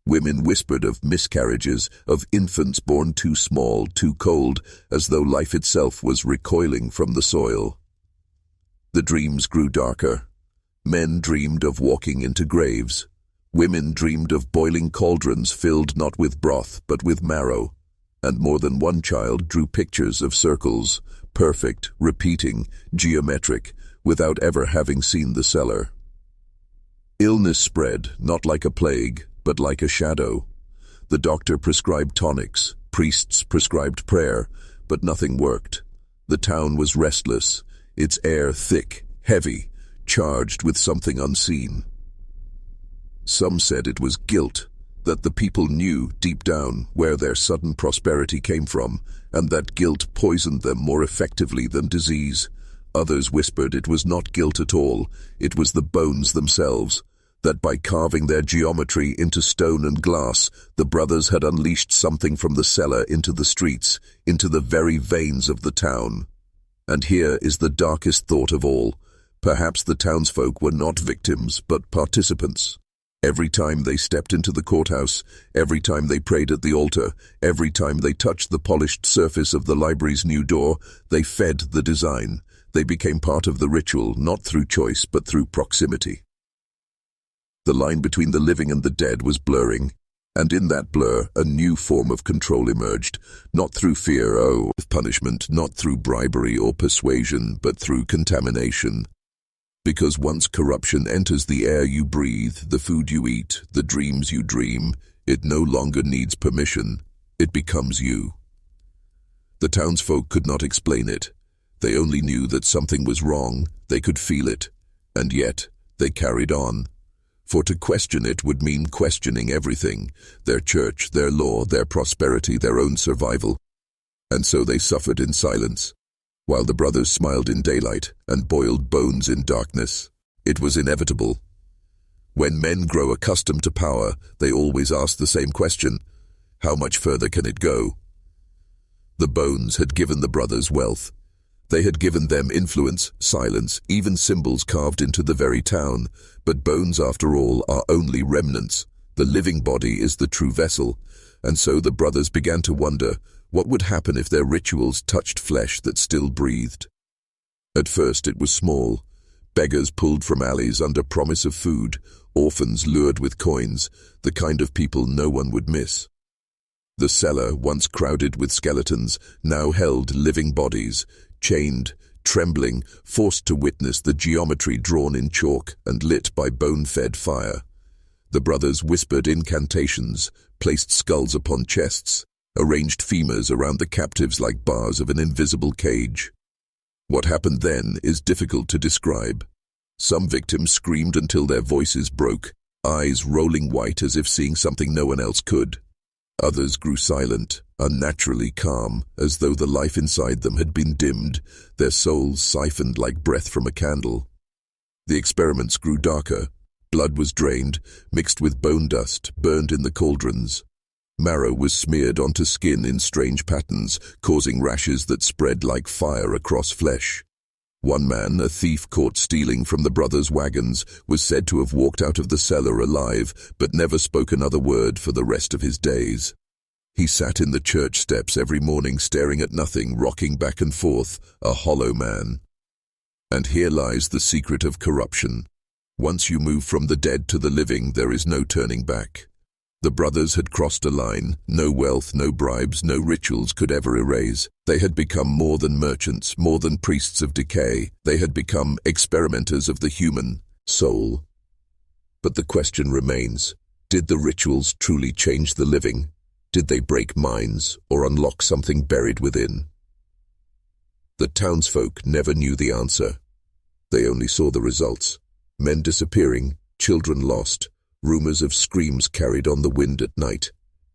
Women whispered of miscarriages, of infants born too small, too cold, as though life itself was recoiling from the soil. The dreams grew darker. Men dreamed of walking into graves. Women dreamed of boiling cauldrons filled not with broth but with marrow. And more than one child drew pictures of circles, perfect, repeating, geometric, without ever having seen the cellar. Illness spread, not like a plague, but like a shadow. The doctor prescribed tonics, priests prescribed prayer, but nothing worked. The town was restless, its air thick, heavy, charged with something unseen. Some said it was guilt, that the people knew deep down where their sudden prosperity came from, and that guilt poisoned them more effectively than disease. Others whispered it was not guilt at all, it was the bones themselves, that by carving their geometry into stone and glass, the brothers had unleashed something from the cellar into the streets, into the very veins of the town. And here is the darkest thought of all. Perhaps the townsfolk were not victims, but participants. Every time they stepped into the courthouse, every time they prayed at the altar, every time they touched the polished surface of the library's new door, they fed the design. They became part of the ritual, not through choice, but through proximity. The line between the living and the dead was blurring, and in that blur, a new form of control emerged, not through fear of punishment, not through bribery or persuasion, but through contamination. Because once corruption enters the air you breathe, the food you eat, the dreams you dream, it no longer needs permission. It becomes you. The townsfolk could not explain it. They only knew that something was wrong. They could feel it. And yet, they carried on. For to question it would mean questioning everything, their church, their law, their prosperity, their own survival. And so they suffered in silence, while the brothers smiled in daylight and boiled bones in darkness. It was inevitable. When men grow accustomed to power, they always ask the same question: how much further can it go? The bones had given the brothers wealth. They had given them influence, silence, even symbols carved into the very town. But bones, after all, are only remnants. The living body is the true vessel. And so the brothers began to wonder, what would happen if their rituals touched flesh that still breathed? At first it was small. Beggars pulled from alleys under promise of food, orphans lured with coins, the kind of people no one would miss. The cellar, once crowded with skeletons, now held living bodies, chained, trembling, forced to witness the geometry drawn in chalk and lit by bone-fed fire. The brothers whispered incantations, placed skulls upon chests, arranged femurs around the captives like bars of an invisible cage. What happened then is difficult to describe. Some victims screamed until their voices broke, eyes rolling white as if seeing something no one else could. Others grew silent, unnaturally calm, as though the life inside them had been dimmed, their souls siphoned like breath from a candle. The experiments grew darker. Blood was drained, mixed with bone dust, burned in the cauldrons. Marrow was smeared onto skin in strange patterns, causing rashes that spread like fire across flesh. One man, a thief caught stealing from the brothers' wagons, was said to have walked out of the cellar alive, but never spoke another word for the rest of his days. He sat in the church steps every morning staring at nothing, rocking back and forth, a hollow man. And here lies the secret of corruption. Once you move from the dead to the living, there is no turning back. The brothers had crossed a line. No wealth, no bribes, no rituals could ever erase. They had become more than merchants, more than priests of decay. They had become experimenters of the human soul. But the question remains, did the rituals truly change the living? Did they break minds or unlock something buried within? The townsfolk never knew the answer. They only saw the results. Men disappearing, children lost, rumors of screams carried on the wind at night,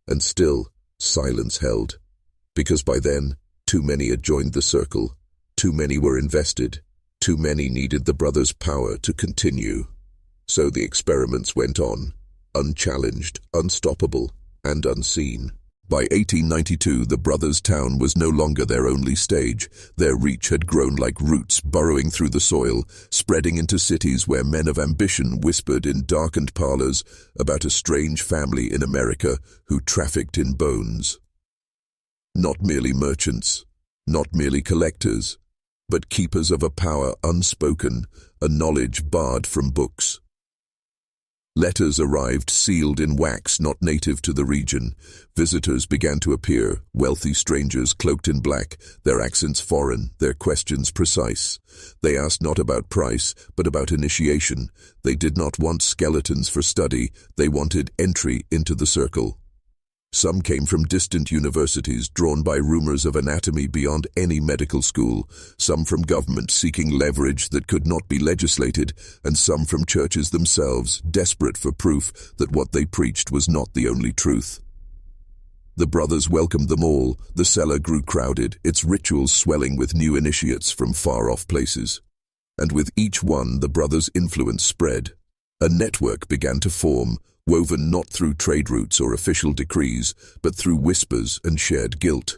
and still silence held. Because by then, too many had joined the circle, too many were invested, too many needed the brothers' power to continue. So the experiments went on, unchallenged, unstoppable, and unseen. By 1892, the brothers' town was no longer their only stage. Their reach had grown like roots burrowing through the soil, spreading into cities where men of ambition whispered in darkened parlors about a strange family in America who trafficked in bones. Not merely merchants, not merely collectors, but keepers of a power unspoken, a knowledge barred from books. Letters arrived sealed in wax not native to the region. Visitors began to appear, wealthy strangers cloaked in black, their accents foreign, their questions precise. They asked not about price, but about initiation. They did not want skeletons for study, they wanted entry into the circle. Some came from distant universities, drawn by rumors of anatomy beyond any medical school, some from government seeking leverage that could not be legislated, and some from churches themselves, desperate for proof that what they preached was not the only truth. The brothers welcomed them all. The cellar grew crowded, its rituals swelling with new initiates from far-off places. And with each one, the brothers' influence spread. A network began to form, woven not through trade routes or official decrees, but through whispers and shared guilt.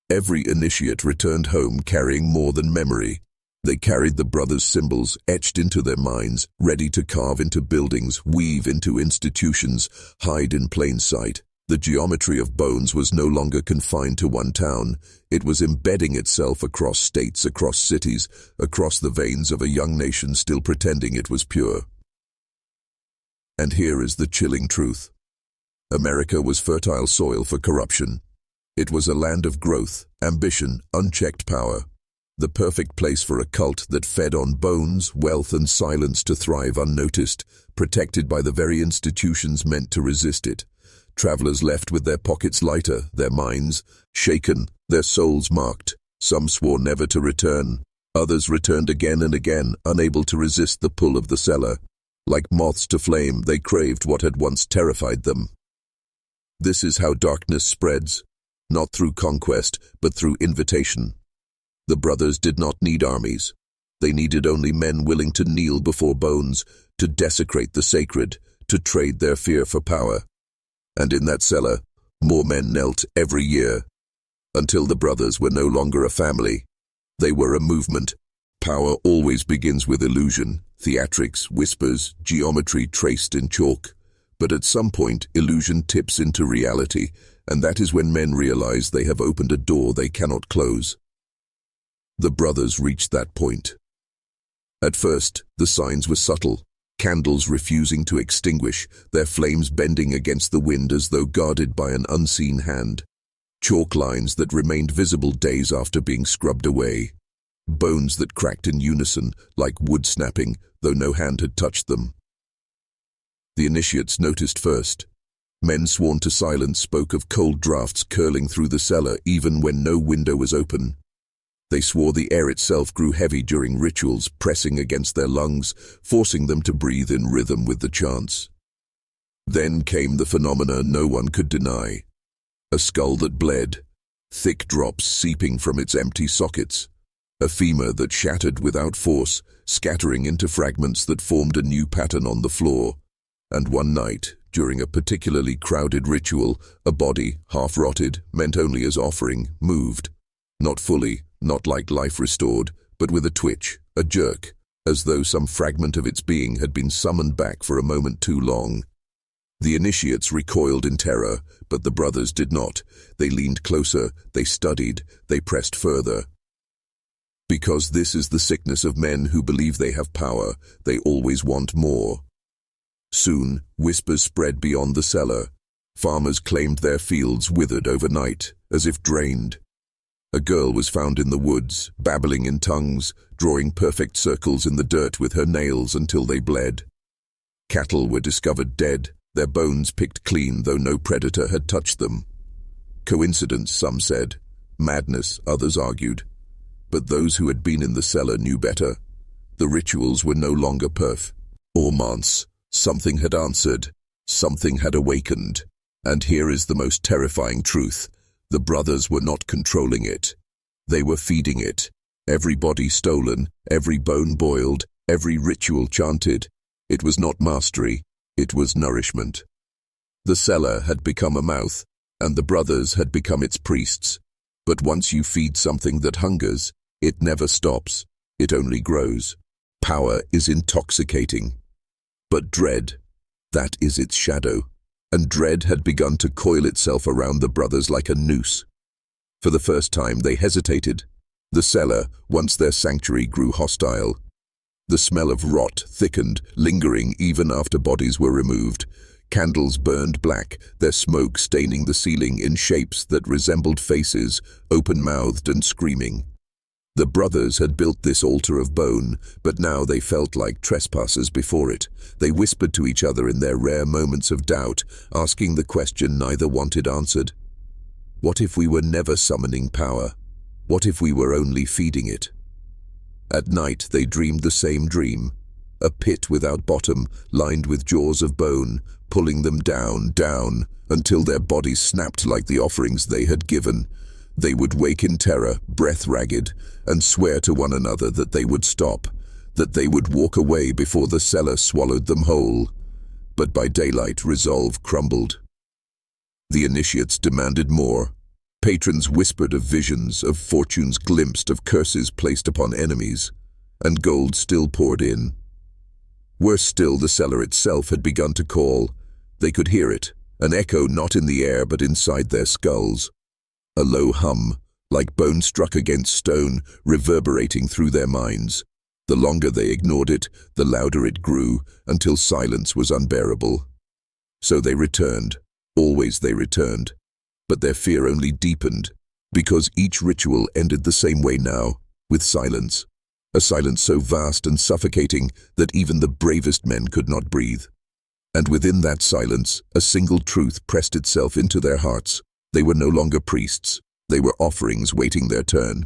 Every initiate returned home carrying more than memory. They carried the brothers' symbols etched into their minds, ready to carve into buildings, weave into institutions, hide in plain sight. The geometry of bones was no longer confined to one town. It was embedding itself across states, across cities, across the veins of a young nation still pretending it was pure. And here is the chilling truth. America was fertile soil for corruption. It was a land of growth, ambition, unchecked power. The perfect place for a cult that fed on bones, wealth, and silence to thrive unnoticed, protected by the very institutions meant to resist it. Travelers left with their pockets lighter, their minds shaken, their souls marked. Some swore never to return. Others returned again and again, unable to resist the pull of the cellar. Like moths to flame, they craved what had once terrified them. This is how darkness spreads, not through conquest, but through invitation. The brothers did not need armies. They needed only men willing to kneel before bones, to desecrate the sacred, to trade their fear for power. And in that cellar, more men knelt every year, until the brothers were no longer a family. They were a movement. Power always begins with illusion, theatrics, whispers, geometry traced in chalk. But at some point, illusion tips into reality, and that is when men realize they have opened a door they cannot close. The brothers reached that point. At first, the signs were subtle. Candles refusing to extinguish, their flames bending against the wind as though guarded by an unseen hand. Chalk lines that remained visible days after being scrubbed away. Bones that cracked in unison, like wood snapping, though no hand had touched them. The initiates noticed first. Men sworn to silence spoke of cold drafts curling through the cellar even when no window was open. They swore the air itself grew heavy during rituals, pressing against their lungs, forcing them to breathe in rhythm with the chants. Then came the phenomena no one could deny. A skull that bled, thick drops seeping from its empty sockets. A femur that shattered without force, scattering into fragments that formed a new pattern on the floor. And one night, during a particularly crowded ritual, a body, half-rotted, meant only as offering, moved. Not fully, not like life restored, but with a twitch, a jerk, as though some fragment of its being had been summoned back for a moment too long. The initiates recoiled in terror, but the brothers did not. They leaned closer, they studied, they pressed further. Because this is the sickness of men who believe they have power, they always want more. Soon, whispers spread beyond the cellar. Farmers claimed their fields withered overnight, as if drained. A girl was found in the woods, babbling in tongues, drawing perfect circles in the dirt with her nails until they bled. Cattle were discovered dead, their bones picked clean though no predator had touched them. Coincidence, some said. Madness, others argued. But those who had been in the cellar knew better. The rituals were no longer or manse. Something had answered. Something had awakened. And here is the most terrifying truth. The brothers were not controlling it. They were feeding it. Every body stolen, every bone boiled, every ritual chanted. It was not mastery, it was nourishment. The cellar had become a mouth, and the brothers had become its priests. But once you feed something that hungers, it never stops, it only grows. Power is intoxicating. But dread, that is its shadow. And dread had begun to coil itself around the brothers like a noose. For the first time they hesitated. The cellar, once their sanctuary, grew hostile. The smell of rot thickened, lingering even after bodies were removed. Candles burned black, their smoke staining the ceiling in shapes that resembled faces, open-mouthed and screaming. The brothers had built this altar of bone, but now they felt like trespassers before it. They whispered to each other in their rare moments of doubt, asking the question neither wanted answered. What if we were never summoning power? What if we were only feeding it? At night they dreamed the same dream. A pit without bottom, lined with jaws of bone, pulling them down, down, until their bodies snapped like the offerings they had given. They would wake in terror, breath ragged, and swear to one another that they would stop. that they would walk away before the cellar swallowed them whole. But by daylight, resolve crumbled. The initiates demanded more. Patrons whispered of visions, of fortunes glimpsed, of curses placed upon enemies, and gold still poured in. Worse still, the cellar itself had begun to call. They could hear it, an echo not in the air but inside their skulls. A low hum, like bone struck against stone, reverberating through their minds. The longer they ignored it, the louder it grew, until silence was unbearable. So they returned. Always they returned. But their fear only deepened, because each ritual ended the same way now, with silence. A silence so vast and suffocating that even the bravest men could not breathe. And within that silence, a single truth pressed itself into their hearts. They were no longer priests. They were offerings waiting their turn.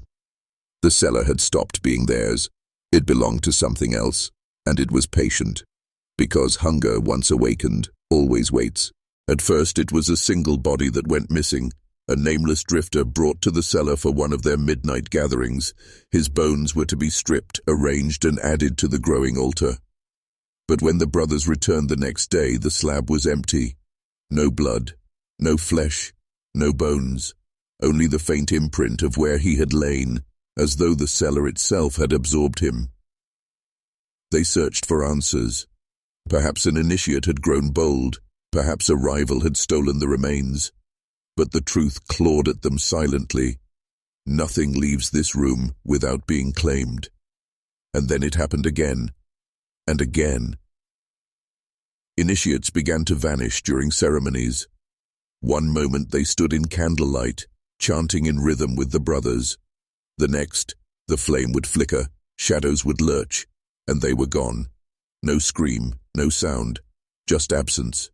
The cellar had stopped being theirs. It belonged to something else, and it was patient. Because hunger, once awakened, always waits. At first it was a single body that went missing, a nameless drifter brought to the cellar for one of their midnight gatherings. His bones were to be stripped, arranged, and added to the growing altar. But when the brothers returned the next day, the slab was empty. No blood, no flesh, no bones, only the faint imprint of where he had lain, as though the cellar itself had absorbed him. They searched for answers. Perhaps an initiate had grown bold, perhaps a rival had stolen the remains. But the truth clawed at them silently. Nothing leaves this room without being claimed. And then it happened again, and again. Initiates began to vanish during ceremonies. One moment they stood in candlelight, chanting in rhythm with the brothers. The next, the flame would flicker, shadows would lurch, and they were gone. No scream, no sound, just absence.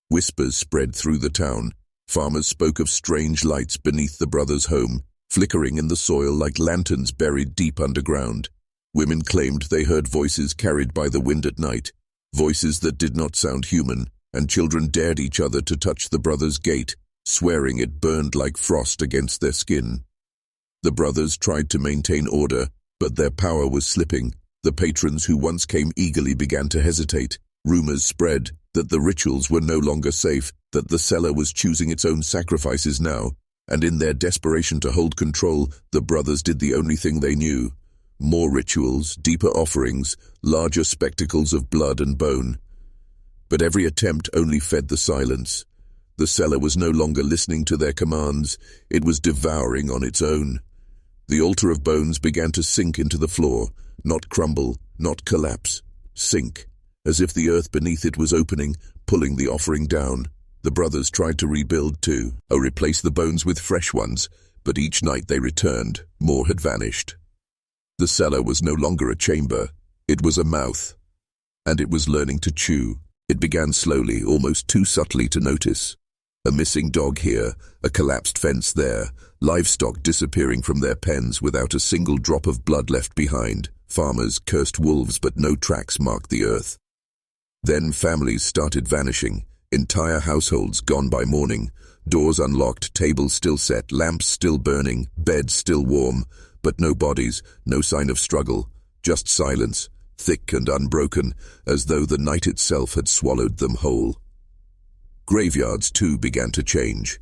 Whispers spread through the town. Farmers spoke of strange lights beneath the brothers' home, flickering in the soil like lanterns buried deep underground. Women claimed they heard voices carried by the wind at night, voices that did not sound human, and children dared each other to touch the brothers' gate, swearing it burned like frost against their skin. The brothers tried to maintain order, but their power was slipping. The patrons who once came eagerly began to hesitate. Rumors spread that the rituals were no longer safe, that the cellar was choosing its own sacrifices now, and in their desperation to hold control, the brothers did the only thing they knew. More rituals, deeper offerings, larger spectacles of blood and bone. But every attempt only fed the silence. The cellar was no longer listening to their commands, it was devouring on its own. The altar of bones began to sink into the floor, not crumble, not collapse, sink, as if the earth beneath it was opening, pulling the offering down. The brothers tried to rebuild too, or replace the bones with fresh ones, but each night they returned, more had vanished. The cellar was no longer a chamber, it was a mouth, and it was learning to chew. It began slowly, almost too subtly to notice. A missing dog here, a collapsed fence there, livestock disappearing from their pens without a single drop of blood left behind. Farmers cursed wolves, but no tracks marked the earth. Then families started vanishing, entire households gone by morning, doors unlocked, tables still set, lamps still burning, beds still warm, but no bodies, no sign of struggle, just silence, thick and unbroken, as though the night itself had swallowed them whole. Graveyards too began to change.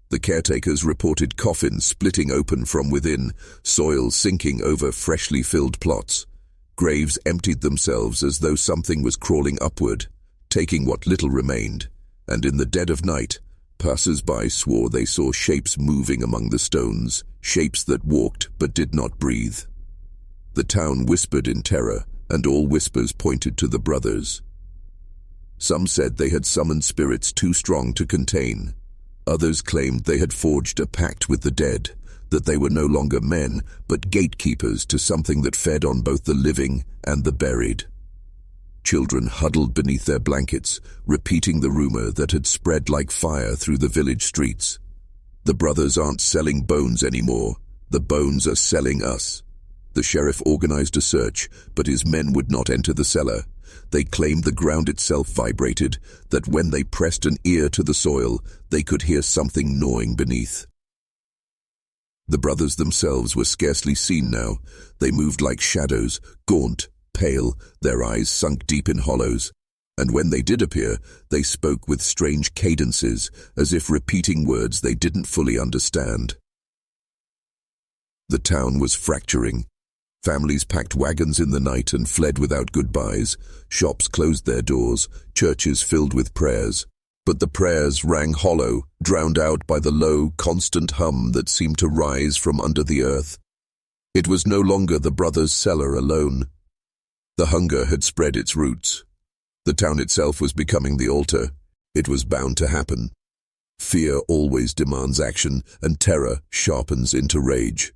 The caretakers reported coffins splitting open from within, soil sinking over freshly filled plots. Graves emptied themselves as though something was crawling upward, taking what little remained, and in the dead of night, passers-by swore they saw shapes moving among the stones, shapes that walked but did not breathe. The town whispered in terror, and all whispers pointed to the brothers. Some said they had summoned spirits too strong to contain. Others claimed they had forged a pact with the dead, that they were no longer men, but gatekeepers to something that fed on both the living and the buried. Children huddled beneath their blankets, repeating the rumor that had spread like fire through the village streets. The brothers aren't selling bones anymore. The bones are selling us. The sheriff organized a search, but his men would not enter the cellar. They claimed the ground itself vibrated, that when they pressed an ear to the soil, they could hear something gnawing beneath. The brothers themselves were scarcely seen now. They moved like shadows, gaunt, pale, their eyes sunk deep in hollows. And when they did appear, they spoke with strange cadences, as if repeating words they didn't fully understand. The town was fracturing. Families packed wagons in the night and fled without goodbyes. Shops closed their doors, churches filled with prayers. But the prayers rang hollow, drowned out by the low, constant hum that seemed to rise from under the earth. It was no longer the brothers' cellar alone. The hunger had spread its roots. The town itself was becoming the altar. It was bound to happen. Fear always demands action, and terror sharpens into rage.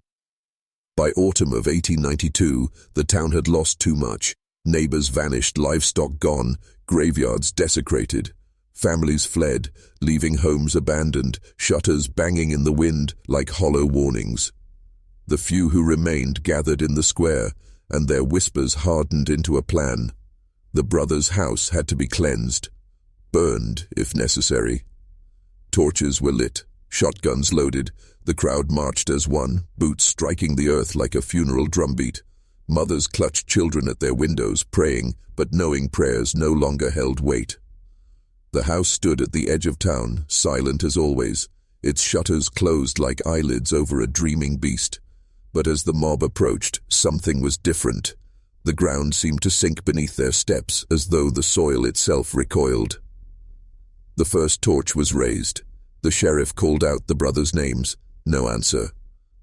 By autumn of 1892, the town had lost too much. Neighbors vanished, livestock gone, graveyards desecrated. Families fled, leaving homes abandoned, shutters banging in the wind like hollow warnings. The few who remained gathered in the square, and their whispers hardened into a plan. The brothers' house had to be cleansed, burned if necessary. Torches were lit, shotguns loaded. The crowd marched as one, boots striking the earth like a funeral drumbeat. Mothers clutched children at their windows, praying, but knowing prayers no longer held weight. The house stood at the edge of town, silent as always, its shutters closed like eyelids over a dreaming beast. But as the mob approached, something was different. The ground seemed to sink beneath their steps, as though the soil itself recoiled. The first torch was raised. The sheriff called out the brothers' names. No answer.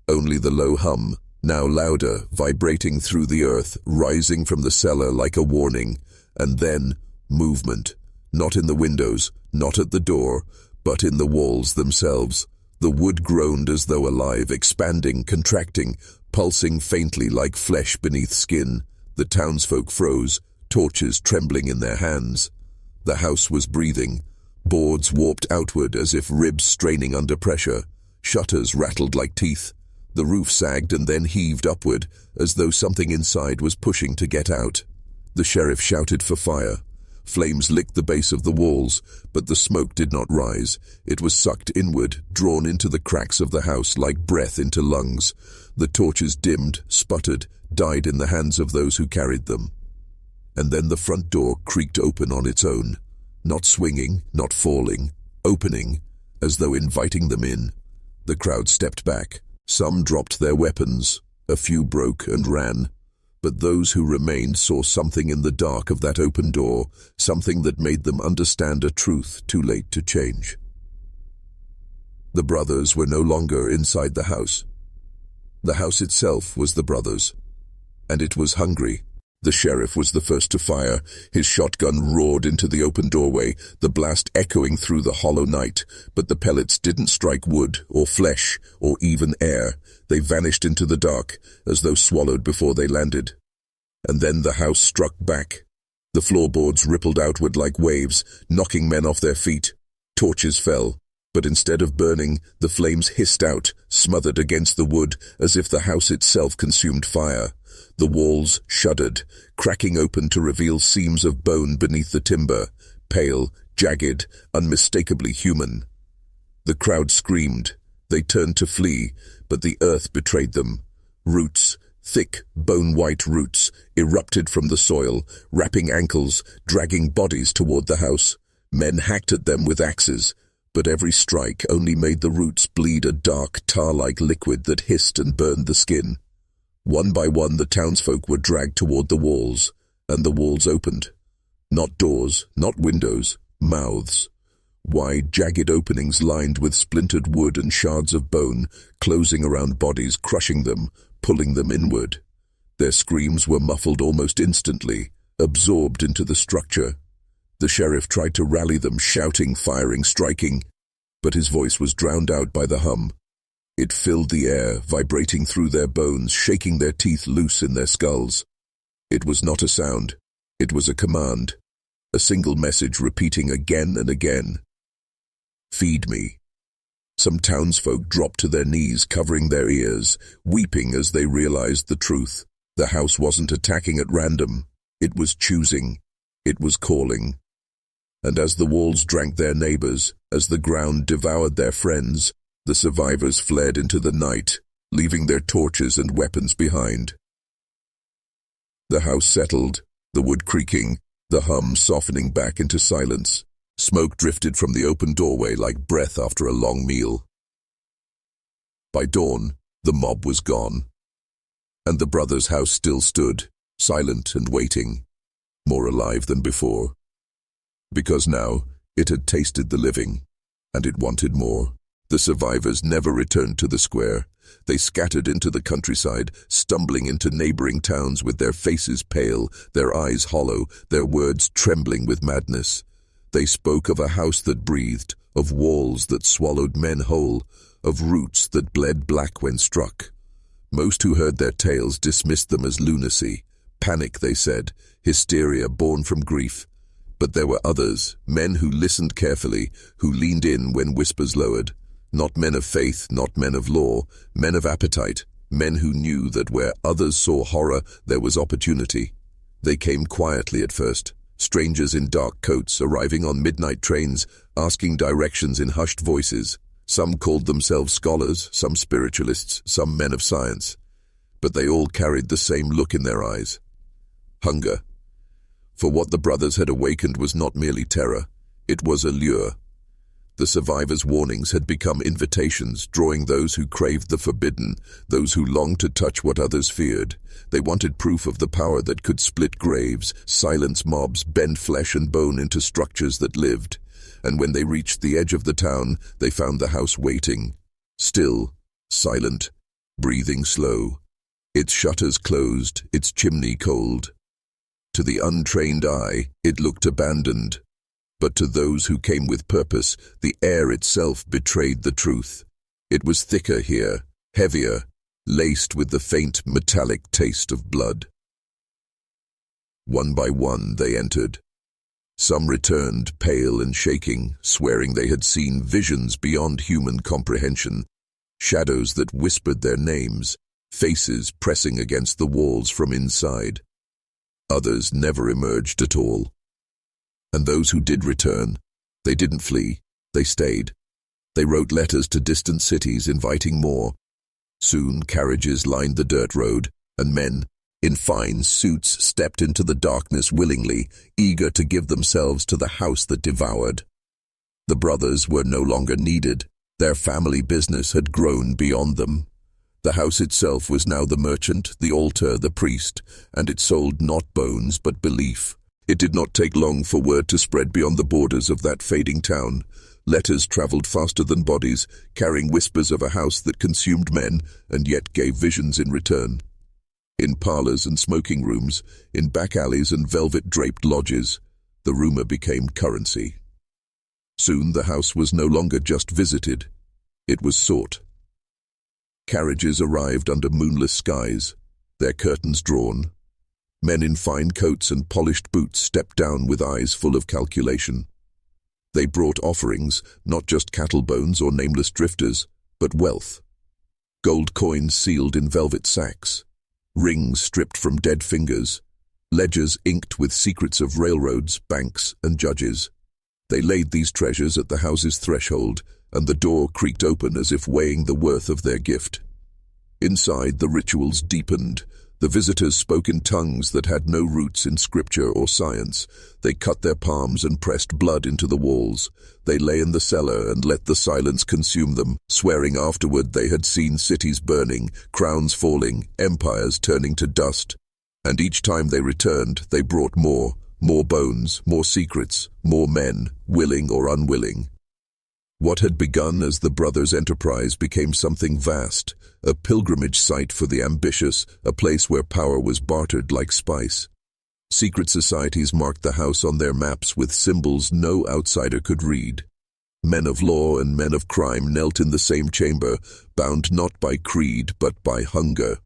Only the low hum, now louder, vibrating through the earth, rising from the cellar like a warning. And then, movement. Not in the windows, not at the door, but in the walls themselves. The wood groaned as though alive, expanding, contracting, pulsing faintly like flesh beneath skin. The townsfolk froze, torches trembling in their hands. The house was breathing. Boards warped outward as if ribs straining under pressure. Shutters rattled like teeth. The roof sagged and then heaved upward, as though something inside was pushing to get out. The sheriff shouted for fire. Flames licked the base of the walls, but the smoke did not rise. It was sucked inward, drawn into the cracks of the house like breath into lungs. The torches dimmed, sputtered, died in the hands of those who carried them. And then the front door creaked open on its own. Not swinging, not falling, opening, as though inviting them in. The crowd stepped back. Some dropped their weapons. A few broke and ran. But those who remained saw something in the dark of that open door, something that made them understand a truth too late to change. The brothers were no longer inside the house. The house itself was the brothers, and it was hungry. The sheriff was the first to fire. His shotgun roared into the open doorway, the blast echoing through the hollow night. But the pellets didn't strike wood or flesh or even air. They vanished into the dark, as though swallowed before they landed. And then the house struck back. The floorboards rippled outward like waves, knocking men off their feet. Torches fell, but instead of burning, the flames hissed out, smothered against the wood, as if the house itself consumed fire. The walls shuddered, cracking open to reveal seams of bone beneath the timber, pale, jagged, unmistakably human. The crowd screamed. They turned to flee, but the earth betrayed them. Roots, thick, bone-white roots, erupted from the soil, wrapping ankles, dragging bodies toward the house. Men hacked at them with axes, but every strike only made the roots bleed a dark, tar-like liquid that hissed and burned the skin. One by one the townsfolk were dragged toward the walls, and the walls opened. Not doors, not windows, mouths. Wide, jagged openings lined with splintered wood and shards of bone, closing around bodies, crushing them, pulling them inward. Their screams were muffled almost instantly, absorbed into the structure. The sheriff tried to rally them, shouting, firing, striking, but his voice was drowned out by the hum. It filled the air, vibrating through their bones, shaking their teeth loose in their skulls. It was not a sound. It was a command, a single message repeating again and again. Feed me. Some townsfolk dropped to their knees, covering their ears, weeping as they realized the truth. The house wasn't attacking at random. It was choosing. It was calling. And as the walls drank their neighbors, as the ground devoured their friends, the survivors fled into the night, leaving their torches and weapons behind. The house settled, the wood creaking, the hum softening back into silence. Smoke drifted from the open doorway like breath after a long meal. By dawn, the mob was gone, and the brothers' house still stood, silent and waiting, more alive than before. Because now, it had tasted the living, and it wanted more. The survivors never returned to the square. They scattered into the countryside, stumbling into neighboring towns with their faces pale, their eyes hollow, their words trembling with madness. They spoke of a house that breathed, of walls that swallowed men whole, of roots that bled black when struck. Most who heard their tales dismissed them as lunacy. Panic, they said, hysteria born from grief. But there were others, men who listened carefully, who leaned in when whispers lowered. Not men of faith, not men of law, men of appetite, men who knew that where others saw horror, there was opportunity. They came quietly at first, strangers in dark coats arriving on midnight trains, asking directions in hushed voices. Some called themselves scholars, some spiritualists, some men of science. But they all carried the same look in their eyes. Hunger. For what the brothers had awakened was not merely terror, it was a lure. The survivors' warnings had become invitations, drawing those who craved the forbidden, those who longed to touch what others feared. They wanted proof of the power that could split graves, silence mobs, bend flesh and bone into structures that lived. And when they reached the edge of the town, they found the house waiting, still, silent, breathing slow, its shutters closed, its chimney cold. To the untrained eye, it looked abandoned. But to those who came with purpose, the air itself betrayed the truth. It was thicker here, heavier, laced with the faint metallic taste of blood. One by one they entered. Some returned, pale and shaking, swearing they had seen visions beyond human comprehension, shadows that whispered their names, faces pressing against the walls from inside. Others never emerged at all. And those who did return, they didn't flee, they stayed. They wrote letters to distant cities inviting more. Soon carriages lined the dirt road, and men, in fine suits, stepped into the darkness willingly, eager to give themselves to the house that devoured. The brothers were no longer needed. Their family business had grown beyond them. The house itself was now the merchant, the altar, the priest, and it sold not bones but belief. It did not take long for word to spread beyond the borders of that fading town. Letters traveled faster than bodies, carrying whispers of a house that consumed men and yet gave visions in return. In parlors and smoking rooms, in back alleys and velvet-draped lodges, the rumor became currency. Soon the house was no longer just visited, it was sought. Carriages arrived under moonless skies, their curtains drawn. Men in fine coats and polished boots stepped down with eyes full of calculation. They brought offerings, not just cattle bones or nameless drifters, but wealth. Gold coins sealed in velvet sacks, rings stripped from dead fingers, ledgers inked with secrets of railroads, banks, and judges. They laid these treasures at the house's threshold, and the door creaked open as if weighing the worth of their gift. Inside, the rituals deepened. The visitors spoke in tongues that had no roots in scripture or science. They cut their palms and pressed blood into the walls. They lay in the cellar and let the silence consume them, swearing afterward they had seen cities burning, crowns falling, empires turning to dust. And each time they returned, they brought more bones, more secrets, more men, willing or unwilling. What had begun as the brothers' enterprise became something vast, a pilgrimage site for the ambitious, a place where power was bartered like spice. Secret societies marked the house on their maps with symbols no outsider could read. Men of law and men of crime knelt in the same chamber, bound not by creed but by hunger.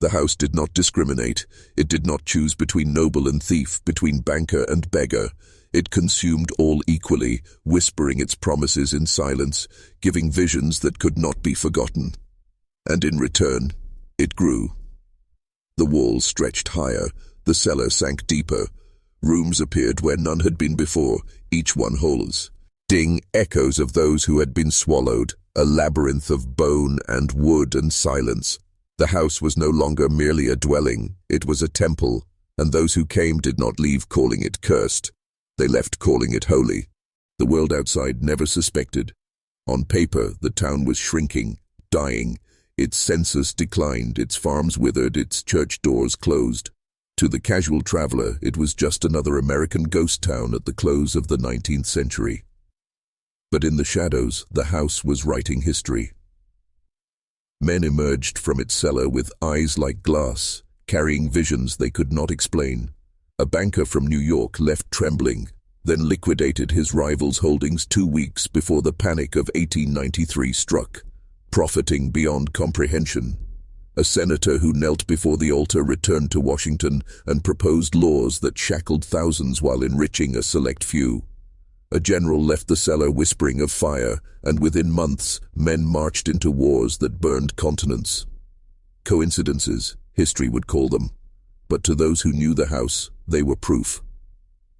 The house did not discriminate. It did not choose between noble and thief, between banker and beggar. It consumed all equally, whispering its promises in silence, giving visions that could not be forgotten. And in return, it grew. The walls stretched higher, the cellar sank deeper. Rooms appeared where none had been before, each one holes. Ding echoes of those who had been swallowed, a labyrinth of bone and wood and silence. The house was no longer merely a dwelling, it was a temple, and those who came did not leave calling it cursed. They left calling it holy. The world outside never suspected. On paper, the town was shrinking, dying. Its census declined, its farms withered, its church doors closed. To the casual traveler, it was just another American ghost town at the close of the 19th century. But in the shadows, the house was writing history. Men emerged from its cellar with eyes like glass, carrying visions they could not explain. A banker from New York left trembling, then liquidated his rival's holdings 2 weeks before the panic of 1893 struck, profiting beyond comprehension. A senator who knelt before the altar returned to Washington and proposed laws that shackled thousands while enriching a select few. A general left the cellar whispering of fire, and within months, men marched into wars that burned continents. Coincidences, history would call them. But to those who knew the house, they were proof.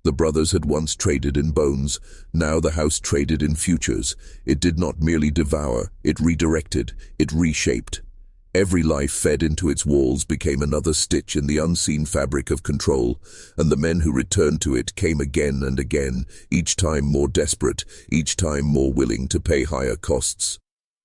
The brothers had once traded in bones, now the house traded in futures. It did not merely devour, it redirected, it reshaped. Every life fed into its walls became another stitch in the unseen fabric of control, and the men who returned to it came again and again, each time more desperate, each time more willing to pay higher costs.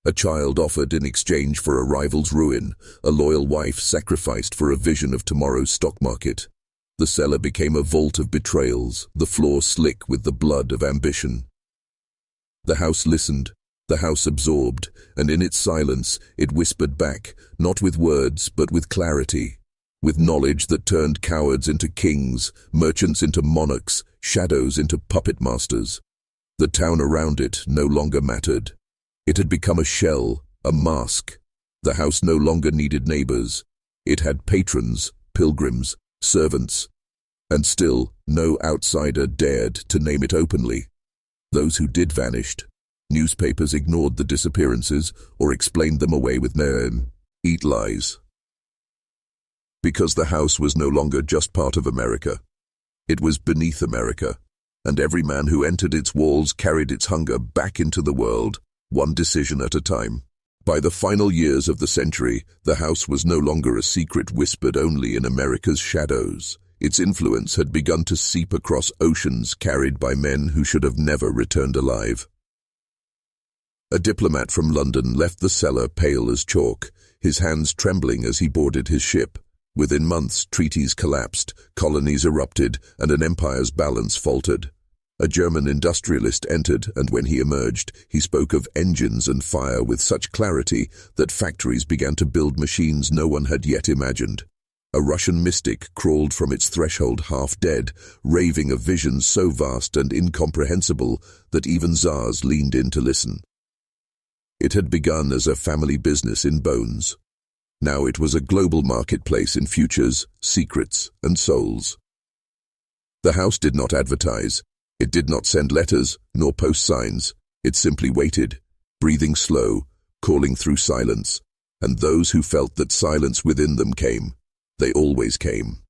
A child offered in exchange for a rival's ruin, a loyal wife sacrificed for a vision of tomorrow's stock market. The cellar became a vault of betrayals, the floor slick with the blood of ambition. The house listened. The house absorbed, and in its silence, it whispered back, not with words, but with clarity, with knowledge that turned cowards into kings, merchants into monarchs, shadows into puppet masters. The town around it no longer mattered. It had become a shell, a mask. The house no longer needed neighbors. It had patrons, pilgrims, servants, and still no outsider dared to name it openly. Those who did vanished. Newspapers ignored the disappearances or explained them away with eat lies. Because the house was no longer just part of America. It was beneath America, and every man who entered its walls carried its hunger back into the world, one decision at a time. By the final years of the century, the house was no longer a secret whispered only in America's shadows. Its influence had begun to seep across oceans carried by men who should have never returned alive. A diplomat from London left the cellar pale as chalk, his hands trembling as he boarded his ship. Within months, treaties collapsed, colonies erupted, and an empire's balance faltered. A German industrialist entered, and when he emerged, he spoke of engines and fire with such clarity that factories began to build machines no one had yet imagined. A Russian mystic crawled from its threshold half dead, raving of visions so vast and incomprehensible that even czars leaned in to listen. It had begun as a family business in bones. Now it was a global marketplace in futures, secrets, and souls. The house did not advertise. It did not send letters, nor post signs. It simply waited, breathing slow, calling through silence, and those who felt that silence within them came. They always came.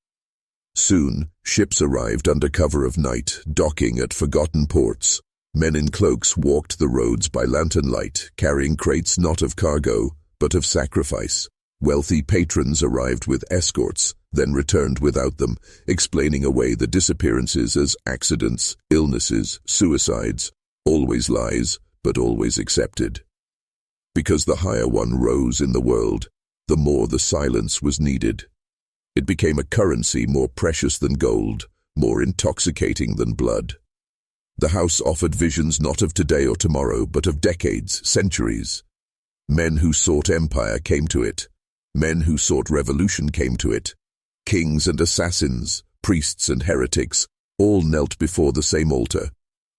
Soon, ships arrived under cover of night, docking at forgotten ports. Men in cloaks walked the roads by lantern light, carrying crates not of cargo, but of sacrifice. Wealthy patrons arrived with escorts, then returned without them, explaining away the disappearances as accidents, illnesses, suicides, always lies, but always accepted. Because the higher one rose in the world, the more the silence was needed. It became a currency more precious than gold, more intoxicating than blood. The house offered visions not of today or tomorrow, but of decades, centuries. Men who sought empire came to it. Men who sought revolution came to it. Kings and assassins, priests and heretics, all knelt before the same altar,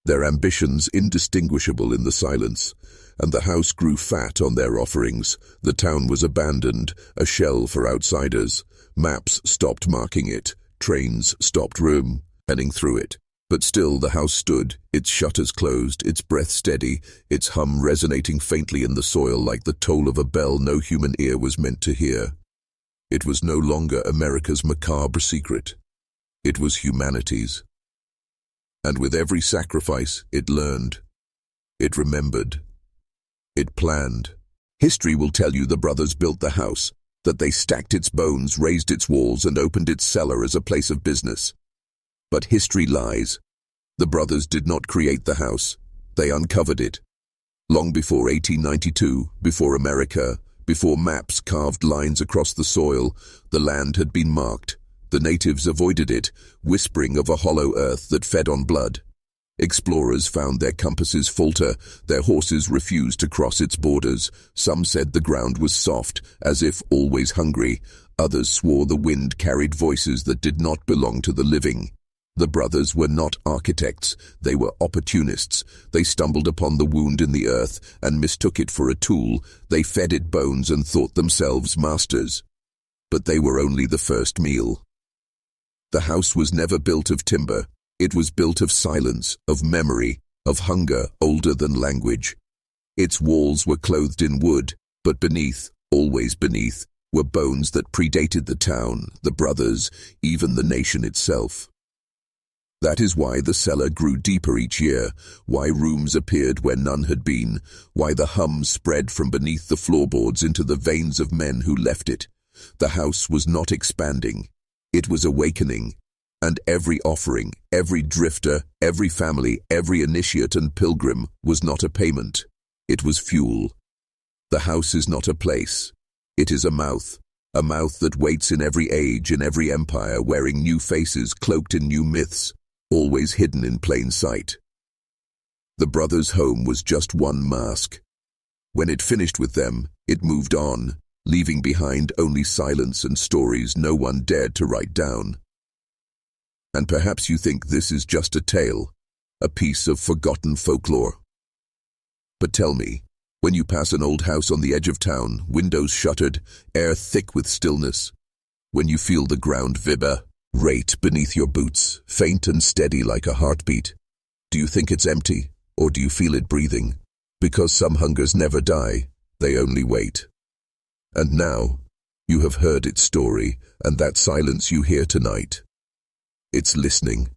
their ambitions indistinguishable in the silence, and the house grew fat on their offerings. The town was abandoned, a shell for outsiders. Maps stopped marking it, trains stopped running through it. But still the house stood, its shutters closed, its breath steady, its hum resonating faintly in the soil like the toll of a bell no human ear was meant to hear. It was no longer America's macabre secret. It was humanity's. And with every sacrifice, it learned. It remembered. It planned. History will tell you the brothers built the house, that they stacked its bones, raised its walls, and opened its cellar as a place of business. But history lies. The brothers did not create the house. They uncovered it. Long before 1892, before America, before maps carved lines across the soil, the land had been marked. The natives avoided it, whispering of a hollow earth that fed on blood. Explorers found their compasses falter, their horses refused to cross its borders. Some said the ground was soft, as if always hungry. Others swore the wind carried voices that did not belong to the living. The brothers were not architects, they were opportunists. They stumbled upon the wound in the earth and mistook it for a tool. They fed it bones and thought themselves masters. But they were only the first meal. The house was never built of timber. It was built of silence, of memory, of hunger older than language. Its walls were clothed in wood, but beneath, always beneath, were bones that predated the town, the brothers, even the nation itself. That is why the cellar grew deeper each year, why rooms appeared where none had been, why the hum spread from beneath the floorboards into the veins of men who left it. The house was not expanding. It was awakening. And every offering, every drifter, every family, every initiate and pilgrim was not a payment. It was fuel. The house is not a place. It is a mouth that waits in every age, in every empire, wearing new faces, cloaked in new myths, always hidden in plain sight. The brothers' home was just one mask. When it finished with them, it moved on, leaving behind only silence and stories no one dared to write down. And perhaps you think this is just a tale, a piece of forgotten folklore. But tell me, when you pass an old house on the edge of town, windows shuttered, air thick with stillness, when you feel the ground vibrate beneath your boots, faint and steady like a heartbeat, do you think it's empty, or do you feel it breathing? Because some hungers never die, they only wait. And now, you have heard its story, and that silence you hear tonight, it's listening.